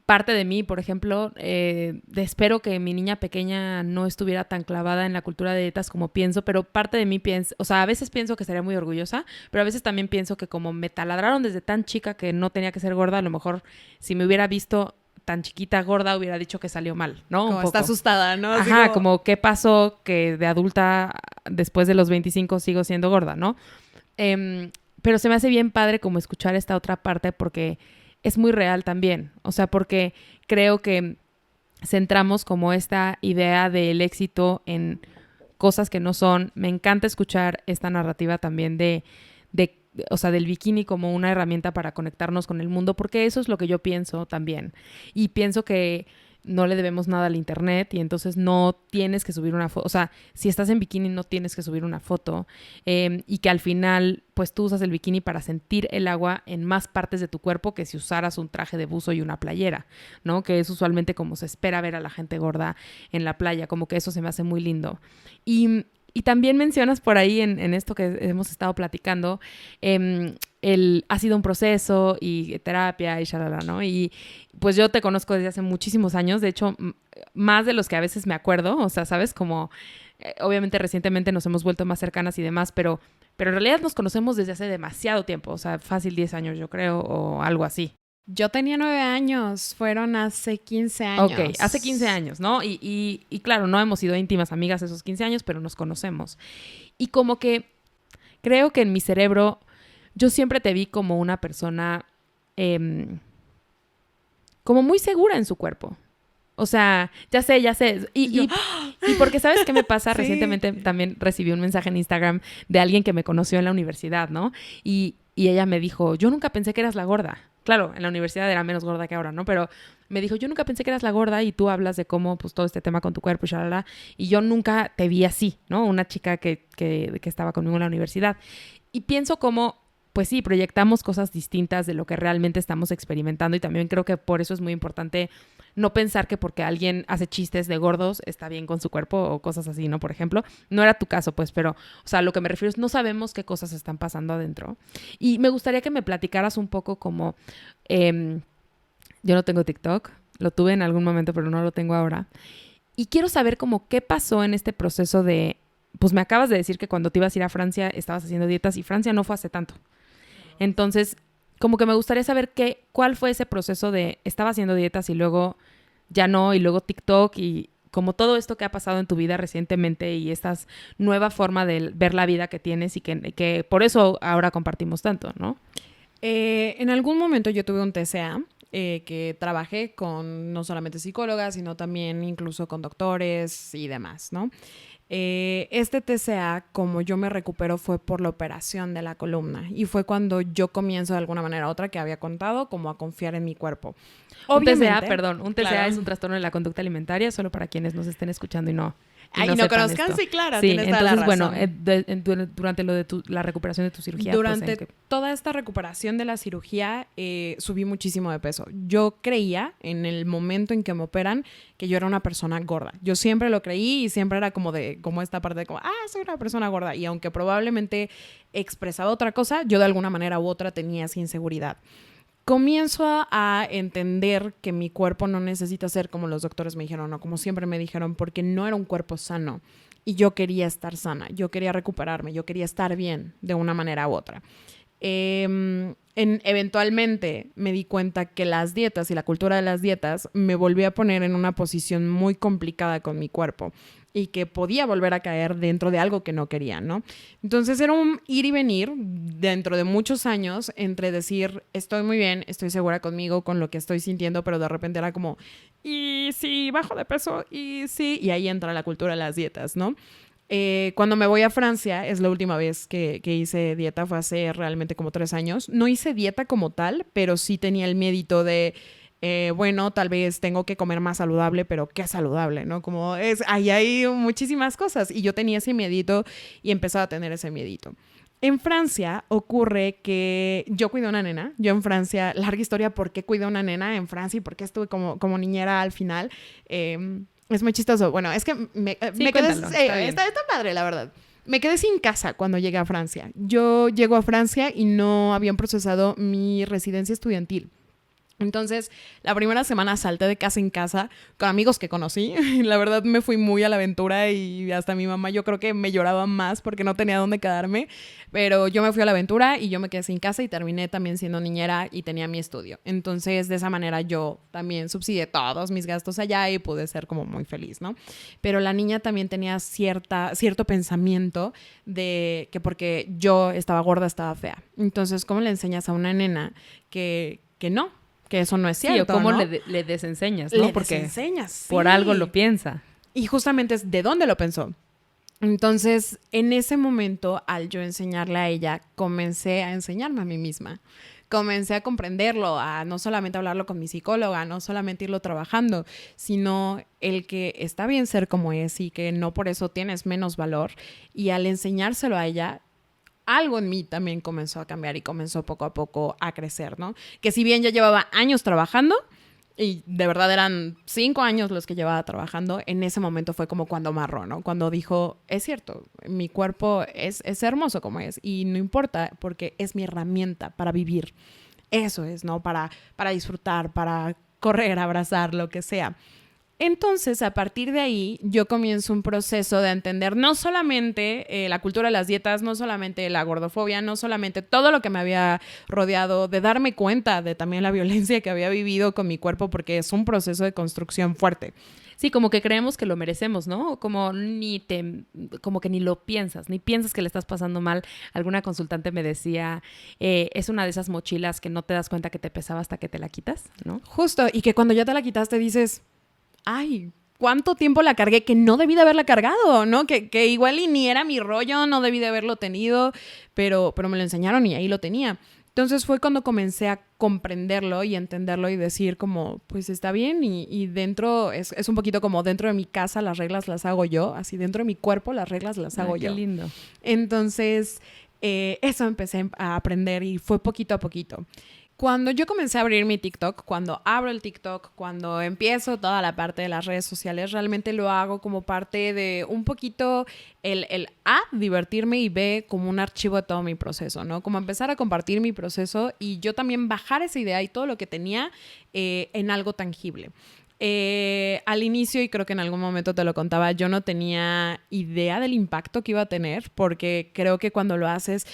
parte de mí, por ejemplo, espero que mi niña pequeña no estuviera tan clavada en la cultura de dietas como pienso, pero parte de mí piensa, o sea, a veces pienso que estaría muy orgullosa, pero a veces también pienso que como me taladraron desde tan chica que no tenía que ser gorda, a lo mejor si me hubiera visto tan chiquita gorda hubiera dicho que salió mal, ¿no? Como está asustada, ¿no? Así ajá, como qué pasó que de adulta después de los 25 sigo siendo gorda, ¿no? Pero se me hace bien padre como escuchar esta otra parte porque es muy real también. O sea, porque creo que centramos como esta idea del éxito en cosas que no son. Me encanta escuchar esta narrativa también o sea, del bikini como una herramienta para conectarnos con el mundo, porque eso es lo que yo pienso también. Y pienso que no le debemos nada al internet y entonces no tienes que subir una foto. O sea, si estás en bikini no tienes que subir una foto y que al final pues tú usas el bikini para sentir el agua en más partes de tu cuerpo que si usaras un traje de buzo y una playera, ¿no? Que es usualmente como se espera ver a la gente gorda en la playa, como que eso se me hace muy lindo. Y también mencionas por ahí en esto que hemos estado platicando, ha sido un proceso y terapia y shalala, ¿no? Y pues yo te conozco desde hace muchísimos años, de hecho, más de los que a veces me acuerdo, o sea, ¿sabes? Como, obviamente recientemente nos hemos vuelto más cercanas y demás, pero en realidad nos conocemos desde hace demasiado tiempo, o sea, fácil 10 años yo creo, o algo así. Yo tenía 9 años, fueron hace 15 años. Ok, hace 15 años, ¿no? Y claro, no hemos sido íntimas amigas esos 15 años, pero nos conocemos. Y como que creo que en mi cerebro yo siempre te vi como una persona como muy segura en su cuerpo. O sea, ya sé. Y porque ¿sabes qué me pasa? Sí. Recientemente también recibí un mensaje en Instagram de alguien que me conoció en la universidad, ¿no? Y ella me dijo, yo nunca pensé que eras la gorda. Claro, en la universidad era menos gorda que ahora, ¿no? Pero me dijo, yo nunca pensé que eras la gorda y tú hablas de cómo, pues, todo este tema con tu cuerpo y shalala. Y yo nunca te vi así, ¿no? Una chica que estaba conmigo en la universidad. Y pienso como, pues sí, proyectamos cosas distintas de lo que realmente estamos experimentando y también creo que por eso es muy importante no pensar que porque alguien hace chistes de gordos está bien con su cuerpo o cosas así, ¿no? Por ejemplo, no era tu caso, pues, pero, o sea, lo que me refiero es no sabemos qué cosas están pasando adentro. Y me gustaría que me platicaras un poco como, yo no tengo TikTok, lo tuve en algún momento, pero no lo tengo ahora. Y quiero saber como qué pasó en este proceso de, pues me acabas de decir que cuando te ibas a ir a Francia estabas haciendo dietas y Francia no fue hace tanto. Entonces, como que me gustaría saber cuál fue ese proceso de estaba haciendo dietas y luego ya no, y luego TikTok y como todo esto que ha pasado en tu vida recientemente y esta nueva forma de ver la vida que tienes y que por eso ahora compartimos tanto, ¿no? En algún momento yo tuve un TCA que trabajé con no solamente psicólogas, sino también incluso con doctores y demás, ¿no? Este TCA, como yo me recupero, fue por la operación de la columna y fue cuando yo comienzo de alguna manera u otra que había contado como a confiar en mi cuerpo. Obviamente, un TCA claro. Es un trastorno de la conducta alimentaria, solo para quienes nos estén escuchando y no conozcan, esto. Sí, claro, sí, tienes entonces, toda la bueno, razón. Durante lo de la recuperación de tu cirugía. Durante toda esta recuperación de la cirugía, subí muchísimo de peso. Yo creía, en el momento en que me operan, que yo era una persona gorda. Yo siempre lo creí y siempre era como esta parte de como, soy una persona gorda. Y aunque probablemente expresaba otra cosa, yo de alguna manera u otra tenía esa inseguridad. Comienzo a entender que mi cuerpo no necesita ser como los doctores me dijeron o como siempre me dijeron, porque no era un cuerpo sano y yo quería estar sana, yo quería recuperarme, yo quería estar bien de una manera u otra. Eventualmente me di cuenta que las dietas y la cultura de las dietas me volvió a poner en una posición muy complicada con mi cuerpo y que podía volver a caer dentro de algo que no quería, ¿no? Entonces era un ir y venir dentro de muchos años entre decir, estoy muy bien, estoy segura conmigo, con lo que estoy sintiendo, pero de repente era como, y sí, bajo de peso, y sí, y ahí entra la cultura de las dietas, ¿no? Cuando me voy a Francia, es la última vez que hice dieta, fue hace realmente como 3 años. No hice dieta como tal, pero sí tenía el miedito de, bueno, tal vez tengo que comer más saludable, pero ¿qué saludable, no? Como es, ahí hay muchísimas cosas. Y yo tenía ese miedito y empezaba a tener ese miedito. En Francia ocurre que yo cuidé a una nena. Yo en Francia, larga historia, ¿por qué cuidé a una nena en Francia y por qué estuve como niñera al final? Es muy chistoso. Bueno, es que me quedé... Está padre, la verdad. Me quedé sin casa cuando llegué a Francia. Yo llego a Francia y no habían procesado mi residencia estudiantil. Entonces, la primera semana salté de casa en casa con amigos que conocí. La verdad me fui muy a la aventura y hasta mi mamá yo creo que me lloraba más porque no tenía dónde quedarme. Pero yo me fui a la aventura y yo me quedé sin casa y terminé también siendo niñera y tenía mi estudio. Entonces, de esa manera yo también subsidié todos mis gastos allá y pude ser como muy feliz, ¿no? Pero la niña también tenía cierto pensamiento de que porque yo estaba gorda estaba fea. Entonces, ¿cómo le enseñas a una nena que no? Que eso no es cierto, sí, o cómo ¿no? le desenseñas, ¿no? Porque desenseñas, sí. Por algo lo piensa. Y justamente es de dónde lo pensó. Entonces, en ese momento, al yo enseñarle a ella, comencé a enseñarme a mí misma. Comencé a comprenderlo, a no solamente hablarlo con mi psicóloga, no solamente irlo trabajando, sino el que está bien ser como es y que no por eso tienes menos valor. Y al enseñárselo a ella, algo en mí también comenzó a cambiar y comenzó poco a poco a crecer, ¿no? Que si bien ya llevaba años trabajando, y de verdad eran 5 años los que llevaba trabajando, en ese momento fue como cuando amarró, ¿no? Cuando dijo, es cierto, mi cuerpo es hermoso como es y no importa porque es mi herramienta para vivir. Eso es, ¿no? Para disfrutar, para correr, abrazar, lo que sea. Entonces, a partir de ahí, yo comienzo un proceso de entender no solamente la cultura de las dietas, no solamente la gordofobia, no solamente todo lo que me había rodeado, de darme cuenta de también la violencia que había vivido con mi cuerpo, porque es un proceso de construcción fuerte. Sí, como que creemos que lo merecemos, ¿no? Como que ni lo piensas, ni piensas que le estás pasando mal. Alguna consultante me decía, es una de esas mochilas que no te das cuenta que te pesaba hasta que te la quitas, ¿no? Justo, y que cuando ya te la quitaste dices, ay, ¿cuánto tiempo la cargué? Que no debí de haberla cargado, ¿no? Que igual y ni era mi rollo, no debí de haberlo tenido, pero me lo enseñaron y ahí lo tenía. Entonces fue cuando comencé a comprenderlo y entenderlo y decir como, pues está bien y dentro, es un poquito como dentro de mi casa las reglas las hago yo, así dentro de mi cuerpo las reglas las hago yo. Qué lindo. Entonces, eso empecé a aprender y fue poquito a poquito. Cuando yo comencé a abrir mi TikTok, cuando abro el TikTok, cuando empiezo toda la parte de las redes sociales, realmente lo hago como parte de un poquito el A, divertirme y B, como un archivo de todo mi proceso, ¿no? Como empezar a compartir mi proceso y yo también bajar esa idea y todo lo que tenía en algo tangible. Al inicio, y creo que en algún momento te lo contaba, yo no tenía idea del impacto que iba a tener, porque creo que cuando lo haces...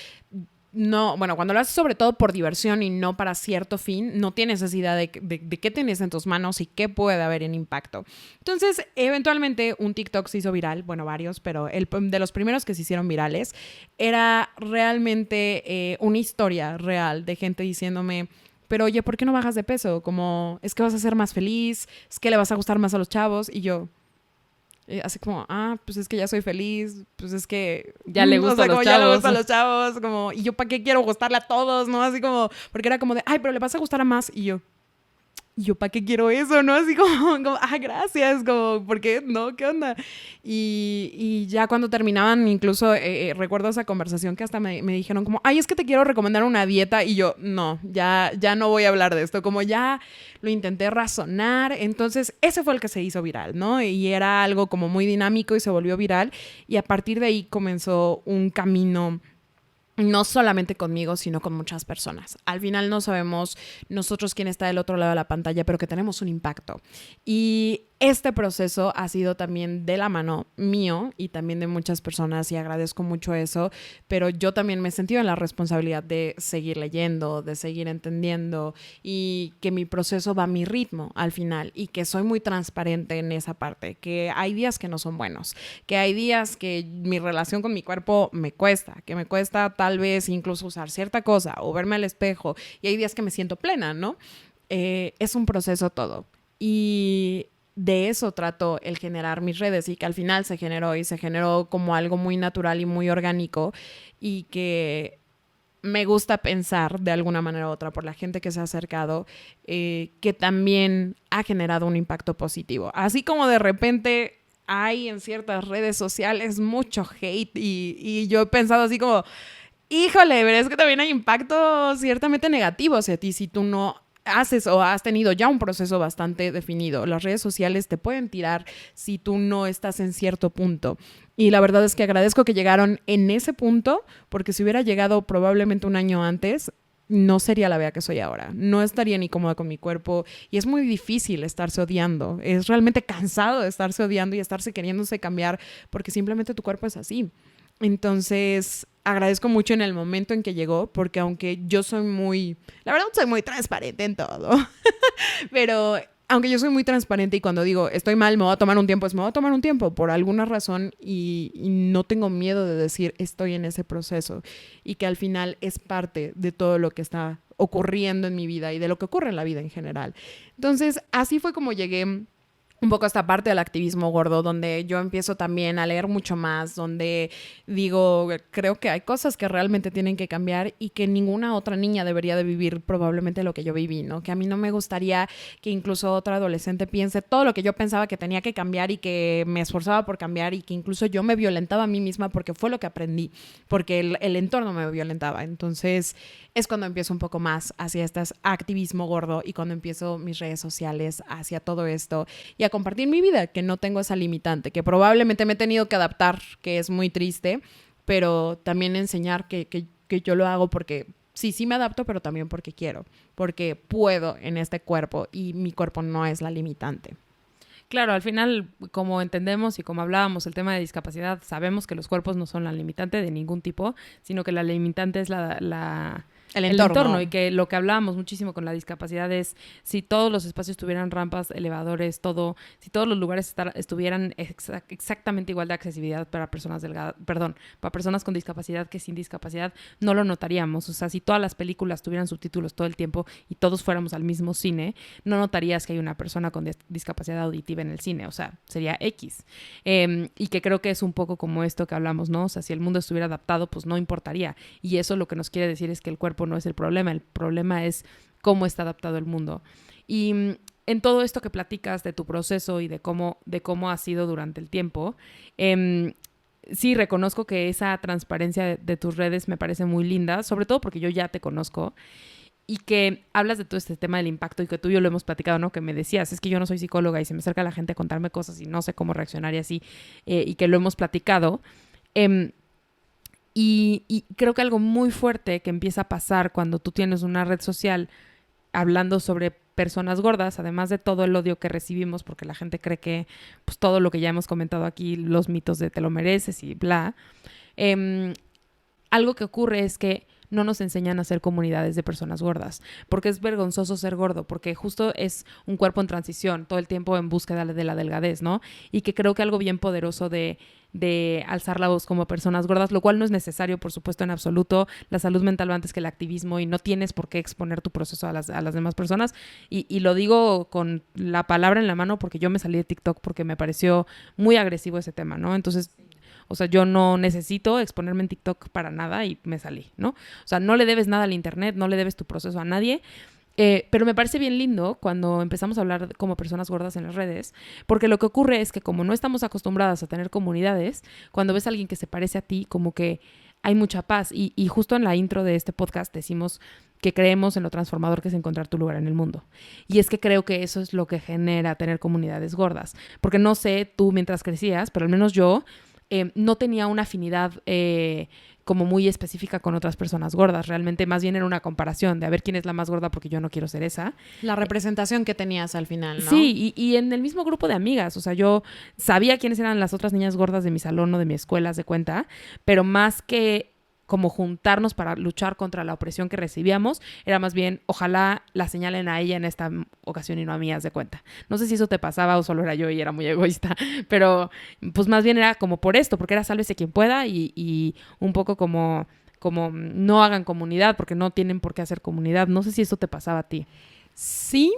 No, bueno, cuando lo haces sobre todo por diversión y no para cierto fin, no tienes esa idea de qué tienes en tus manos y qué puede haber en impacto. Entonces, eventualmente un TikTok se hizo viral, bueno, varios, pero de los primeros que se hicieron virales era realmente una historia real de gente diciéndome, pero oye, ¿por qué no bajas de peso? Como, es que vas a ser más feliz, es que le vas a gustar más a los chavos. Y yo... así como, pues es que ya soy feliz, pues es que... Ya le gusta a los chavos. Ya le gusta a los chavos, como... ¿Y yo para qué quiero gustarle a todos, no? Así como... Porque era como de, pero le vas a gustar a más. Y yo ¿para qué quiero eso, no? Así como gracias, como, ¿por qué? ¿No? ¿Qué onda? Y ya cuando terminaban, incluso recuerdo esa conversación que hasta me dijeron como, es que te quiero recomendar una dieta. Y yo, no, ya no voy a hablar de esto. Como ya lo intenté razonar. Entonces, ese fue el que se hizo viral, ¿no? Y era algo como muy dinámico y se volvió viral. Y a partir de ahí comenzó un camino... no solamente conmigo, sino con muchas personas. Al final no sabemos nosotros quién está del otro lado de la pantalla, pero que tenemos un impacto. Y este proceso ha sido también de la mano mío y también de muchas personas y agradezco mucho eso, pero yo también me he sentido en la responsabilidad de seguir leyendo, de seguir entendiendo y que mi proceso va a mi ritmo al final y que soy muy transparente en esa parte, que hay días que no son buenos, que hay días que mi relación con mi cuerpo me cuesta, que me cuesta tal vez incluso usar cierta cosa o verme al espejo y hay días que me siento plena, ¿no? Es un proceso todo. Y de eso trato el generar mis redes y que al final se generó como algo muy natural y muy orgánico y que me gusta pensar de alguna manera u otra por la gente que se ha acercado que también ha generado un impacto positivo. Así como de repente hay en ciertas redes sociales mucho hate y yo he pensado así como, híjole, pero es que también hay impacto ciertamente negativo hacia ti si tú no haces o has tenido ya un proceso bastante definido. Las redes sociales te pueden tirar si tú no estás en cierto punto. Y la verdad es que agradezco que llegaron en ese punto, porque si hubiera llegado probablemente un año antes, no sería la Bea que soy ahora. No estaría ni cómoda con mi cuerpo y es muy difícil estarse odiando. Es realmente cansado de estarse odiando y estarse queriéndose cambiar porque simplemente tu cuerpo es así. Entonces, agradezco mucho en el momento en que llegó, porque aunque yo soy la verdad soy muy transparente en todo, pero aunque yo soy muy transparente y cuando digo estoy mal, me voy a tomar un tiempo, me voy a tomar un tiempo por alguna razón y no tengo miedo de decir estoy en ese proceso y que al final es parte de todo lo que está ocurriendo en mi vida y de lo que ocurre en la vida en general. Entonces, así fue como llegué un poco esta parte del activismo gordo, donde yo empiezo también a leer mucho más, donde digo, creo que hay cosas que realmente tienen que cambiar y que ninguna otra niña debería de vivir probablemente lo que yo viví, ¿no? Que a mí no me gustaría que incluso otra adolescente piense todo lo que yo pensaba que tenía que cambiar y que me esforzaba por cambiar y que incluso yo me violentaba a mí misma porque fue lo que aprendí, porque el entorno me violentaba. Entonces, es cuando empiezo un poco más hacia este activismo gordo y cuando empiezo mis redes sociales hacia todo esto y a compartir mi vida, que no tengo esa limitante, que probablemente me he tenido que adaptar, que es muy triste, pero también enseñar que yo lo hago porque sí me adapto, pero también porque quiero, porque puedo en este cuerpo y mi cuerpo no es la limitante. Claro, al final, como entendemos y como hablábamos, el tema de discapacidad, sabemos que los cuerpos no son la limitante de ningún tipo, sino que la limitante es el entorno y que lo que hablábamos muchísimo con la discapacidad es si todos los espacios tuvieran rampas, elevadores, si todos los lugares estuvieran exactamente igual de accesibilidad para personas para personas con discapacidad que sin discapacidad, no lo notaríamos. O sea, si todas las películas tuvieran subtítulos todo el tiempo y todos fuéramos al mismo cine, no notarías que hay una persona con discapacidad auditiva en el cine. O sea, sería X. Y que creo que es un poco como esto que hablamos, ¿no? O sea, si el mundo estuviera adaptado, pues no importaría. Y eso lo que nos quiere decir es que el cuerpo no es el problema es cómo está adaptado el mundo. Y en todo esto que platicas de tu proceso y de cómo ha sido durante el tiempo, sí reconozco que esa transparencia de tus redes me parece muy linda, sobre todo porque yo ya te conozco y que hablas de todo este tema del impacto y que tú y yo lo hemos platicado, ¿no? Que me decías, es que yo no soy psicóloga y se me acerca la gente a contarme cosas y no sé cómo reaccionar y así, y que lo hemos platicado. Y creo que algo muy fuerte que empieza a pasar cuando tú tienes una red social hablando sobre personas gordas, además de todo el odio que recibimos, porque la gente cree que pues, todo lo que ya hemos comentado aquí, los mitos de te lo mereces y bla, algo que ocurre es que no nos enseñan a hacer comunidades de personas gordas, porque es vergonzoso ser gordo, porque justo es un cuerpo en transición, todo el tiempo en búsqueda de la delgadez, ¿no? Y que creo que algo bien poderoso de alzar la voz como personas gordas, lo cual no es necesario, por supuesto, en absoluto. La salud mental va antes que el activismo y no tienes por qué exponer tu proceso a las demás personas. Y lo digo con la palabra en la mano porque yo me salí de TikTok porque me pareció muy agresivo ese tema, ¿no? Entonces, o sea, yo no necesito exponerme en TikTok para nada y me salí, ¿no? O sea, no le debes nada al internet, no le debes tu proceso a nadie. Pero me parece bien lindo cuando empezamos a hablar como personas gordas en las redes, porque lo que ocurre es que como no estamos acostumbradas a tener comunidades, cuando ves a alguien que se parece a ti, como que hay mucha paz. Y justo en la intro de este podcast decimos que creemos en lo transformador que es encontrar tu lugar en el mundo. Y es que creo que eso es lo que genera tener comunidades gordas. Porque no sé tú mientras crecías, pero al menos yo no tenía una afinidad como muy específica con otras personas gordas. Realmente más bien era una comparación de a ver quién es la más gorda porque yo no quiero ser esa. La representación que tenías al final, ¿no? Sí, y en el mismo grupo de amigas. O sea, yo sabía quiénes eran las otras niñas gordas de mi salón o de mi escuela, haz de cuenta, pero más que como juntarnos para luchar contra la opresión que recibíamos, era más bien, ojalá la señalen a ella en esta ocasión y no a mí, haz de cuenta. No sé si eso te pasaba o solo era yo y era muy egoísta, pero pues más bien era como por esto, porque era sálvese quien pueda y un poco como no hagan comunidad, porque no tienen por qué hacer comunidad. No sé si eso te pasaba a ti. Sí,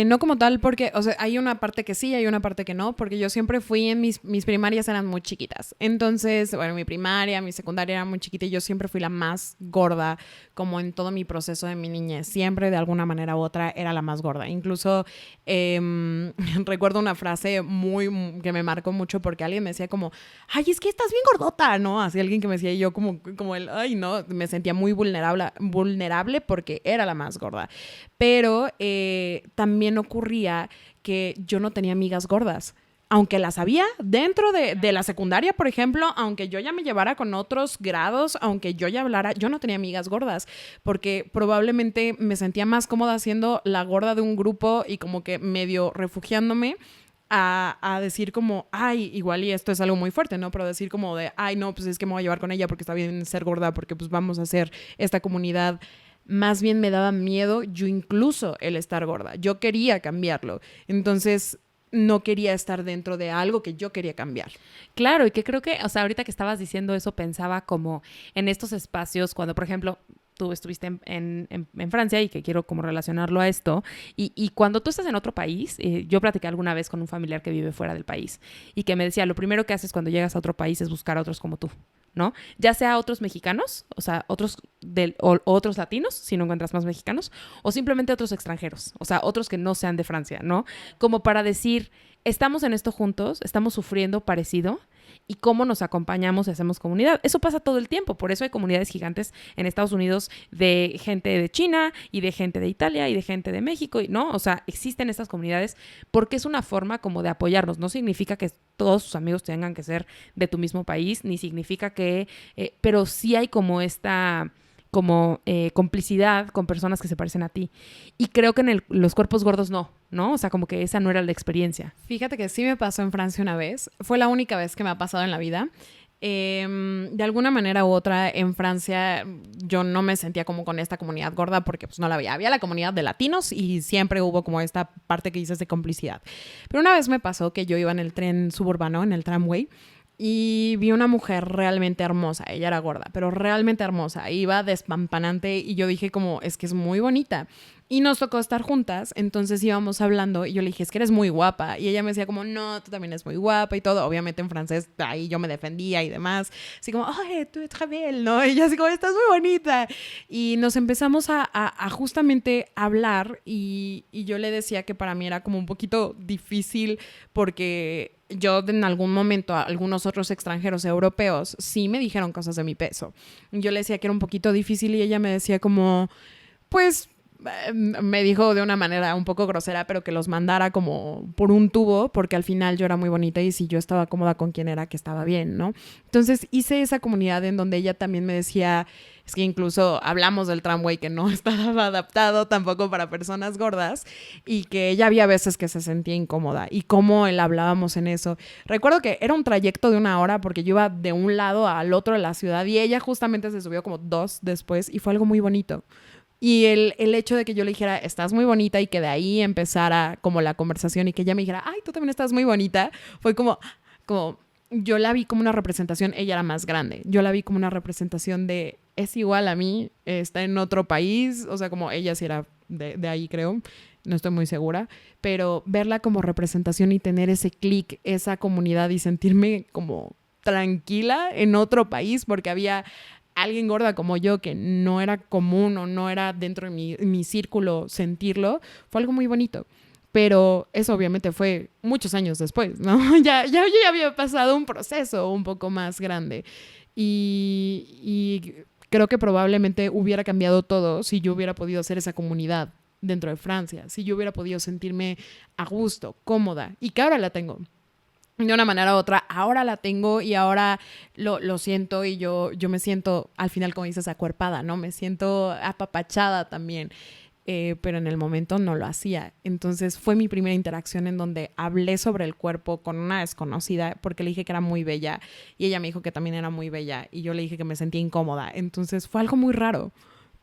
no como tal, porque, o sea, hay una parte que sí, hay una parte que no, porque yo siempre fui mis primarias eran muy chiquitas. Entonces, bueno, mi primaria, mi secundaria era muy chiquita y yo siempre fui la más gorda, como en todo mi proceso de mi niñez. Siempre, de alguna manera u otra, era la más gorda. Incluso, recuerdo una frase que me marcó mucho porque alguien me decía como, ay, es que estás bien gordota, ¿no? Así alguien que me decía y yo como el, ay, no, me sentía muy vulnerable porque era la más gorda. Pero también ocurría que yo no tenía amigas gordas. Aunque las había dentro de la secundaria, por ejemplo, aunque yo ya me llevara con otros grados, aunque yo ya hablara, yo no tenía amigas gordas, porque probablemente me sentía más cómoda siendo la gorda de un grupo y como que medio refugiándome a decir como, ay, igual y esto es algo muy fuerte, ¿no? Pero decir como de, ay, no, pues es que me voy a llevar con ella porque está bien ser gorda, porque pues vamos a hacer esta comunidad. Más bien me daba miedo yo incluso el estar gorda. Yo quería cambiarlo. Entonces no quería estar dentro de algo que yo quería cambiar. Claro, y que creo que, o sea, ahorita que estabas diciendo eso, pensaba como en estos espacios, cuando, por ejemplo, tú estuviste en Francia y que quiero como relacionarlo a esto, y cuando tú estás en otro país, yo platiqué alguna vez con un familiar que vive fuera del país y que me decía, lo primero que haces cuando llegas a otro país es buscar a otros como tú, ¿no? Ya sea otros mexicanos, o sea, o otros latinos, si no encuentras más mexicanos, o simplemente otros extranjeros, o sea, otros que no sean de Francia, ¿no? Como para decir, estamos en esto juntos, estamos sufriendo parecido y cómo nos acompañamos y hacemos comunidad. Eso pasa todo el tiempo, por eso hay comunidades gigantes en Estados Unidos de gente de China y de gente de Italia y de gente de México, ¿no? O sea, existen estas comunidades porque es una forma como de apoyarnos. No significa que todos tus amigos tengan que ser de tu mismo país, ni significa que... pero sí hay como esta... como complicidad con personas que se parecen a ti. Y creo que en los cuerpos gordos no, ¿no? O sea, como que esa no era la experiencia. Fíjate que sí me pasó en Francia una vez. Fue la única vez que me ha pasado en la vida. De alguna manera u otra, en Francia yo no me sentía como con esta comunidad gorda porque pues no la había. Había la comunidad de latinos y siempre hubo como esta parte que dices de complicidad. Pero una vez me pasó que yo iba en el tren suburbano, en el tramway, y vi una mujer realmente hermosa. Ella era gorda, pero realmente hermosa. Iba despampanante y yo dije como, es que es muy bonita. Y nos tocó estar juntas, entonces íbamos hablando y yo le dije, es que eres muy guapa. Y ella me decía como, no, tú también eres muy guapa y todo. Obviamente en francés, ahí yo me defendía y demás. Así como, ay, tú eres belle, ¿no? Y ella así como, estás muy bonita. Y nos empezamos a justamente hablar y yo le decía que para mí era como un poquito difícil porque yo en algún momento, algunos otros extranjeros europeos sí me dijeron cosas de mi peso. Yo le decía que era un poquito difícil y ella me decía como, pues... me dijo de una manera un poco grosera, pero que los mandara como por un tubo, porque al final yo era muy bonita y si yo estaba cómoda con quien era, que estaba bien, ¿no? Entonces hice esa comunidad en donde ella también me decía, es que incluso hablamos del tramway que no estaba adaptado tampoco para personas gordas y que ella había veces que se sentía incómoda y cómo él hablábamos en eso. Recuerdo que era un trayecto de 1 hora porque yo iba de un lado al otro de la ciudad y ella justamente se subió como 2 después y fue algo muy bonito. Y el hecho de que yo le dijera, estás muy bonita, y que de ahí empezara como la conversación y que ella me dijera, ay, tú también estás muy bonita, fue como yo la vi como una representación, ella era más grande, yo la vi como una representación de, es igual a mí, está en otro país, o sea, como ella sí era de ahí, creo, no estoy muy segura, pero verla como representación y tener ese clic, esa comunidad y sentirme como tranquila en otro país, porque había alguien gorda como yo, que no era común o no era dentro de mi círculo sentirlo, fue algo muy bonito. Pero eso obviamente fue muchos años después, ¿no? Yo ya había pasado un proceso un poco más grande. Y creo que probablemente hubiera cambiado todo si yo hubiera podido hacer esa comunidad dentro de Francia, si yo hubiera podido sentirme a gusto, cómoda, y que ahora la tengo. De una manera u otra, ahora la tengo y ahora lo siento y yo me siento, al final, como dices, acuerpada, ¿no? Me siento apapachada también, pero en el momento no lo hacía. Entonces fue mi primera interacción en donde hablé sobre el cuerpo con una desconocida porque le dije que era muy bella y ella me dijo que también era muy bella y yo le dije que me sentía incómoda. Entonces fue algo muy raro,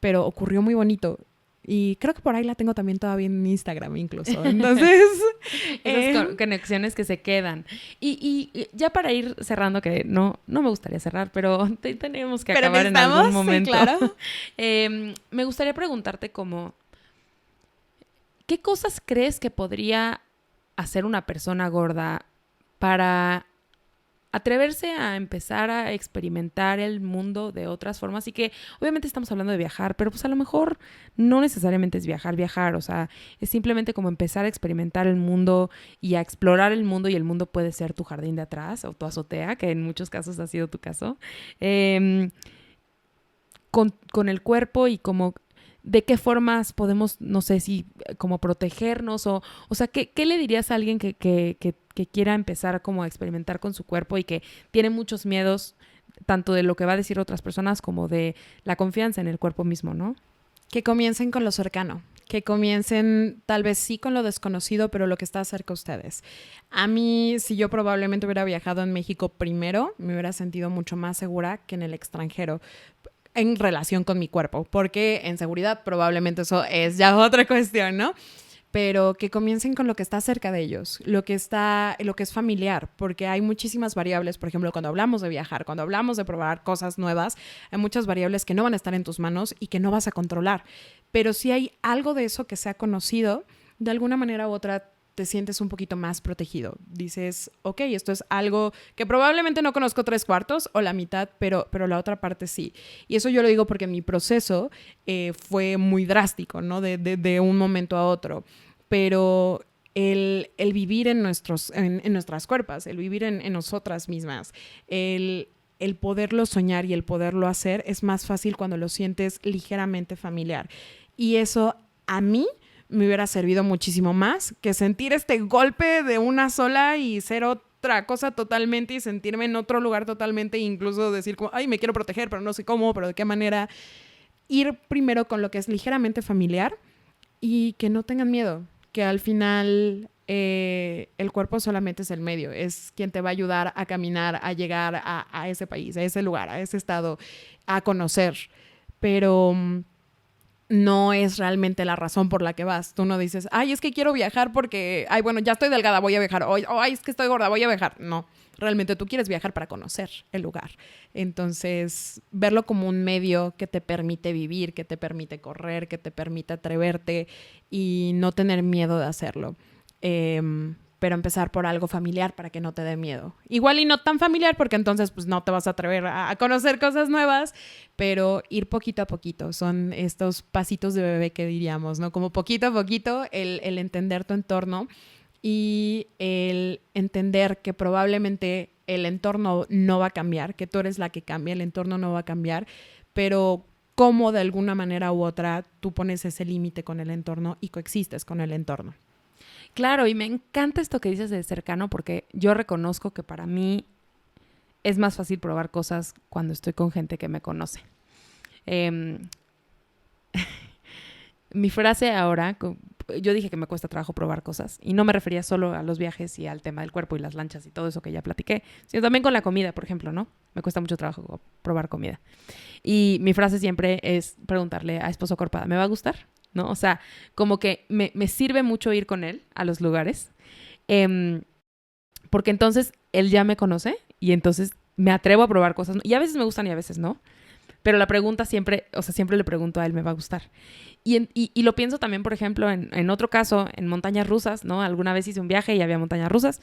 pero ocurrió muy bonito. Y creo que por ahí la tengo también todavía en Instagram incluso. Entonces... Esas conexiones que se quedan. Y ya para ir cerrando, que no me gustaría cerrar, pero tenemos que acabar en algún momento. Sí, claro. Me gustaría preguntarte cómo... ¿qué cosas crees que podría hacer una persona gorda para atreverse a empezar a experimentar el mundo de otras formas? Y que obviamente estamos hablando de viajar, pero pues a lo mejor no necesariamente es viajar, o sea, es simplemente como empezar a experimentar el mundo y a explorar el mundo, y el mundo puede ser tu jardín de atrás o tu azotea, que en muchos casos ha sido tu caso, con el cuerpo, y como de qué formas podemos, no sé si como protegernos, o sea, ¿qué le dirías a alguien que quiera empezar como a experimentar con su cuerpo y que tiene muchos miedos, tanto de lo que va a decir otras personas como de la confianza en el cuerpo mismo, ¿no? Que comiencen con lo cercano, que comiencen tal vez sí con lo desconocido, pero lo que está cerca a ustedes. A mí, si yo probablemente hubiera viajado en México primero, me hubiera sentido mucho más segura que en el extranjero en relación con mi cuerpo, porque en seguridad probablemente eso es ya otra cuestión, ¿no? Pero que comiencen con lo que está cerca de ellos, lo que es familiar, porque hay muchísimas variables. Por ejemplo, cuando hablamos de viajar, cuando hablamos de probar cosas nuevas, hay muchas variables que no van a estar en tus manos y que no vas a controlar. Pero si hay algo de eso que se ha conocido, de alguna manera u otra te sientes un poquito más protegido. Dices, ok, esto es algo que probablemente no conozco 3/4 o la mitad, pero la otra parte sí. Y eso yo lo digo porque mi proceso fue muy drástico, ¿no? De un momento a otro. Pero el vivir en nuestras cuerpos, el vivir en nosotras mismas, el poderlo soñar y el poderlo hacer es más fácil cuando lo sientes ligeramente familiar. Y eso a mí me hubiera servido muchísimo más que sentir este golpe de una sola y ser otra cosa totalmente, y sentirme en otro lugar totalmente, e incluso decir como, ay, me quiero proteger, pero no sé cómo, pero de qué manera. Ir primero con lo que es ligeramente familiar y que no tengan miedo, que al final el cuerpo solamente es el medio, es quien te va a ayudar a caminar, a llegar a ese país, a ese lugar, a ese estado, a conocer, pero no es realmente la razón por la que vas. Tú no dices, ay, es que quiero viajar porque, ay, bueno, ya estoy delgada, voy a viajar. O, ay, es que estoy gorda, voy a viajar. No, realmente tú quieres viajar para conocer el lugar. Entonces, verlo como un medio que te permite vivir, que te permite correr, que te permite atreverte y no tener miedo de hacerlo. Pero empezar por algo familiar para que no te dé miedo. Igual y no tan familiar, porque entonces pues no te vas a atrever a conocer cosas nuevas, pero ir poquito a poquito. Son estos pasitos de bebé que diríamos, ¿no? Como poquito a poquito el entender tu entorno y el entender que probablemente el entorno no va a cambiar, que tú eres la que cambia, el entorno no va a cambiar, pero cómo de alguna manera u otra tú pones ese límite con el entorno y coexistes con el entorno. Claro, y me encanta esto que dices de cercano, porque yo reconozco que para mí es más fácil probar cosas cuando estoy con gente que me conoce. Mi frase ahora, yo dije que me cuesta trabajo probar cosas, y no me refería solo a los viajes y al tema del cuerpo y las lanchas y todo eso que ya platiqué, sino también con la comida, por ejemplo, ¿no? Me cuesta mucho trabajo probar comida. Y mi frase siempre es preguntarle a Esposo Corpada, ¿me va a gustar? ¿No? O sea, como que me sirve mucho ir con él a los lugares, porque entonces él ya me conoce y entonces me atrevo a probar cosas. Y a veces me gustan y a veces no. Pero la pregunta siempre, o sea, siempre le pregunto a él, ¿me va a gustar? Y lo pienso también, por ejemplo, en otro caso, en montañas rusas, ¿no? Alguna vez hice un viaje y había montañas rusas.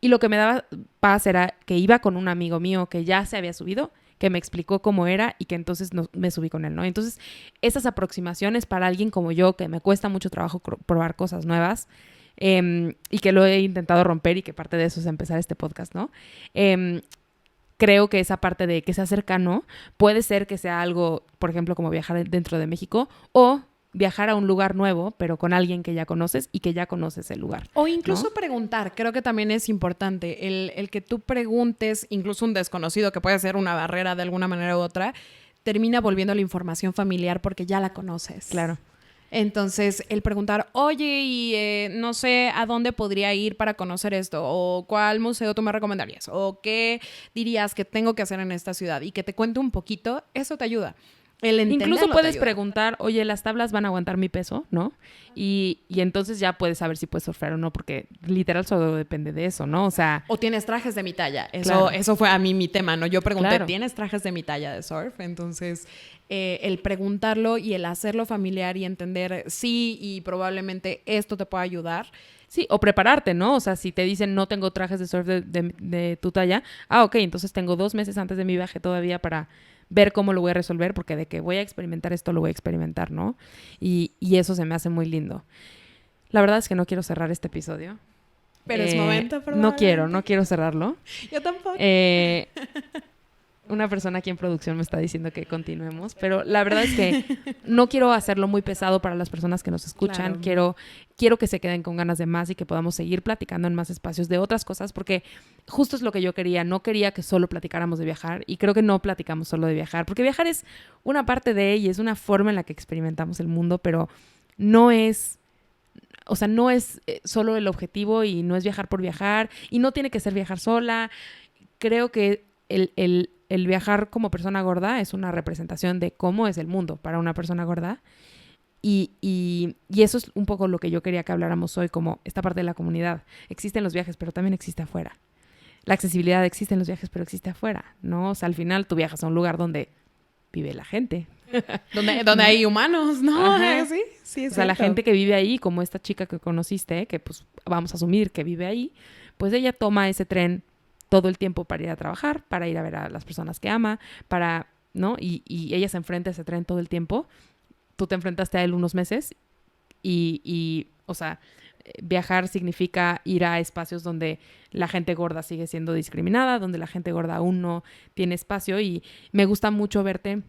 Y lo que me daba paz era que iba con un amigo mío que ya se había subido, que me explicó cómo era y que entonces me subí con él, ¿no? Entonces, esas aproximaciones para alguien como yo, que me cuesta mucho trabajo probar cosas nuevas, y que lo he intentado romper, y que parte de eso es empezar este podcast, ¿no? Creo que esa parte de que sea cercano puede ser que sea algo, por ejemplo, como viajar dentro de México, o viajar a un lugar nuevo, pero con alguien que ya conoces y que ya conoces el lugar. O incluso, ¿no? Preguntar, creo que también es importante. El que tú preguntes, incluso un desconocido, que puede ser una barrera de alguna manera u otra, termina volviendo la información familiar porque ya la conoces. Claro. Entonces, el preguntar, oye, y no sé a dónde podría ir para conocer esto, o cuál museo tú me recomendarías, o qué dirías que tengo que hacer en esta ciudad, y que te cuente un poquito, eso te ayuda. El entenderlo Incluso te puedes ayuda. preguntar, oye, ¿las tablas van a aguantar mi peso? ¿No? Y entonces ya puedes saber si puedes surfear o no, porque literal solo depende de eso, ¿no? O sea, O tienes trajes de mi talla. Claro. Eso fue a mí mi tema, ¿no? Yo pregunté, Claro. ¿tienes trajes de mi talla de surf? Entonces, el preguntarlo y el hacerlo familiar y entender, sí, y probablemente esto te pueda ayudar. sí, o prepararte, ¿no? O sea, si te dicen no tengo trajes de surf de tu talla, ok, entonces tengo 2 meses antes de mi viaje todavía para ver cómo lo voy a resolver, porque de que voy a experimentar esto, lo voy a experimentar, ¿no? Y eso se me hace muy lindo. La verdad es que no quiero cerrar este episodio. Pero es momento, No probablemente. quiero cerrarlo. Yo tampoco. Una persona aquí en producción me está diciendo que continuemos, pero la verdad es que no quiero hacerlo muy pesado para las personas que nos escuchan. Claro. Quiero que se queden con ganas de más y que podamos seguir platicando en más espacios de otras cosas, porque justo es lo que yo quería. No quería que solo platicáramos de viajar, y creo que no platicamos solo de viajar, porque viajar es una parte de ella, es una forma en la que experimentamos el mundo, pero no es... O sea, no es solo el objetivo, y no es viajar por viajar, y no tiene que ser viajar sola. Creo que el viajar como persona gorda es una representación de cómo es el mundo para una persona gorda. Y eso es un poco lo que yo quería que habláramos hoy, como esta parte de la comunidad. Existen los viajes, pero también existe afuera. La accesibilidad existe en los viajes, pero existe afuera, ¿no? O sea, al final tú viajas a un lugar donde vive la gente. Donde hay humanos, ¿no? Ajá. Sí, es O sea, la cierto. gente que vive ahí, como esta chica que conociste, que pues vamos a asumir que vive ahí, pues ella toma ese tren todo el tiempo para ir a trabajar, para ir a ver a las personas que ama, ¿no? Y ella se enfrenta a ese tren todo el tiempo. Tú te enfrentaste a él unos meses o sea, viajar significa ir a espacios donde la gente gorda sigue siendo discriminada, donde la gente gorda aún no tiene espacio, y me gusta mucho verte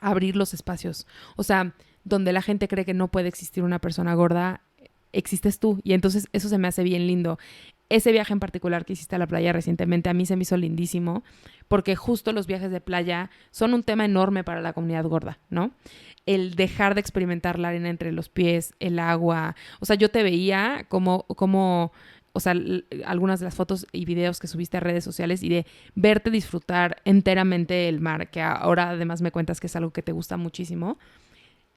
abrir los espacios. O sea, donde la gente cree que no puede existir una persona gorda, existes tú. Y entonces eso se me hace bien lindo. Ese viaje en particular que hiciste a la playa recientemente, a mí se me hizo lindísimo, porque justo los viajes de playa son un tema enorme para la comunidad gorda, ¿no? El dejar de experimentar la arena entre los pies, el agua. O sea, yo te veía como o sea, algunas de las fotos y videos que subiste a redes sociales, y de verte disfrutar enteramente el mar, que ahora además me cuentas que es algo que te gusta muchísimo,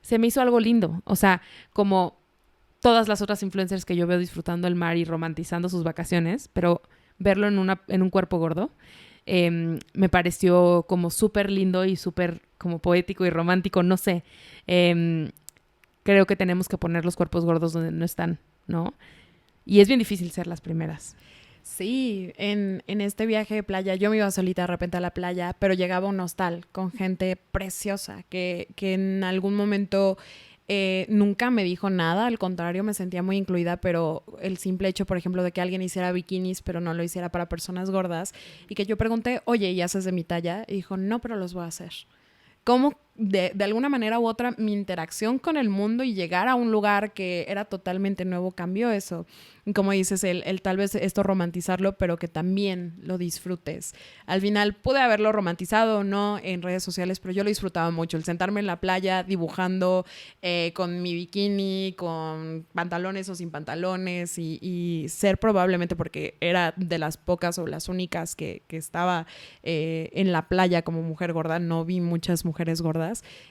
se me hizo algo lindo. O sea, como todas las otras influencers que yo veo disfrutando el mar y romantizando sus vacaciones, pero verlo en un cuerpo gordo, me pareció como súper lindo y súper como poético y romántico, no sé. Creo que tenemos que poner los cuerpos gordos donde no están, ¿no? Y es bien difícil ser las primeras. Sí, en este viaje de playa, yo me iba solita de repente a la playa, pero llegaba un hostal con gente preciosa que en algún momento nunca me dijo nada, al contrario, me sentía muy incluida, pero el simple hecho, por ejemplo, de que alguien hiciera bikinis, pero no lo hiciera para personas gordas, y que yo pregunté, oye, ¿y haces de mi talla? Y dijo, no, pero los voy a hacer. Cómo de alguna manera u otra mi interacción con el mundo y llegar a un lugar que era totalmente nuevo cambió eso. Y como dices, el tal vez esto romantizarlo, pero que también lo disfrutes. Al final pude haberlo romantizado o no en redes sociales, pero yo lo disfrutaba mucho. El sentarme en la playa dibujando con mi bikini, con pantalones o sin pantalones, y ser probablemente, porque era de las pocas o las únicas que estaba en la playa como mujer gorda, no vi muchas mujeres gordas.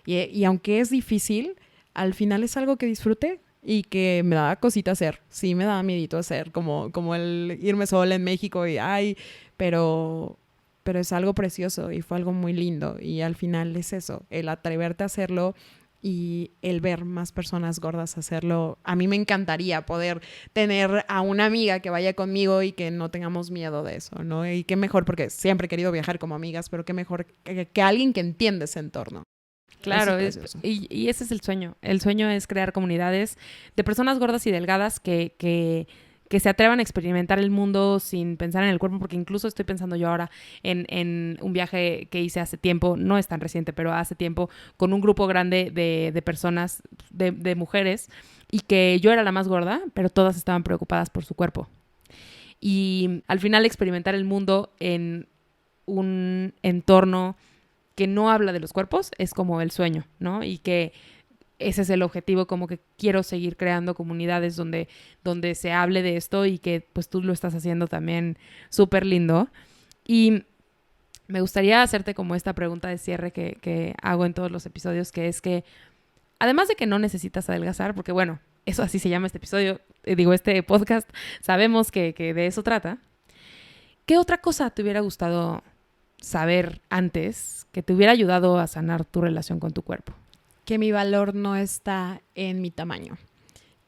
Y aunque es difícil, al final es algo que disfruté y que me daba cosita hacer. Sí, me daba miedito hacer, como el irme sola en México y ay, pero es algo precioso y fue algo muy lindo. Y al final es eso, el atreverte a hacerlo y el ver más personas gordas hacerlo. A mí me encantaría poder tener a una amiga que vaya conmigo y que no tengamos miedo de eso, ¿no? Y qué mejor, porque siempre he querido viajar como amigas, pero qué mejor que alguien que entiende ese entorno. Claro, Eso y ese es el sueño. El sueño es crear comunidades de personas gordas y delgadas que se atrevan a experimentar el mundo sin pensar en el cuerpo, porque incluso estoy pensando yo ahora en un viaje que hice hace tiempo, no es tan reciente, pero hace tiempo, con un grupo grande de personas, de mujeres, y que yo era la más gorda, pero todas estaban preocupadas por su cuerpo. Y al final experimentar el mundo en un entorno que no habla de los cuerpos es como el sueño, ¿no? Y que ese es el objetivo, como que quiero seguir creando comunidades donde se hable de esto, y que pues tú lo estás haciendo también súper lindo. Y me gustaría hacerte como esta pregunta de cierre que hago en todos los episodios, que es que, además de que no necesitas adelgazar, porque bueno, eso así se llama este episodio, este podcast, sabemos que de eso trata. ¿Qué otra cosa te hubiera gustado saber antes que te hubiera ayudado a sanar tu relación con tu cuerpo? Que mi valor no está en mi tamaño,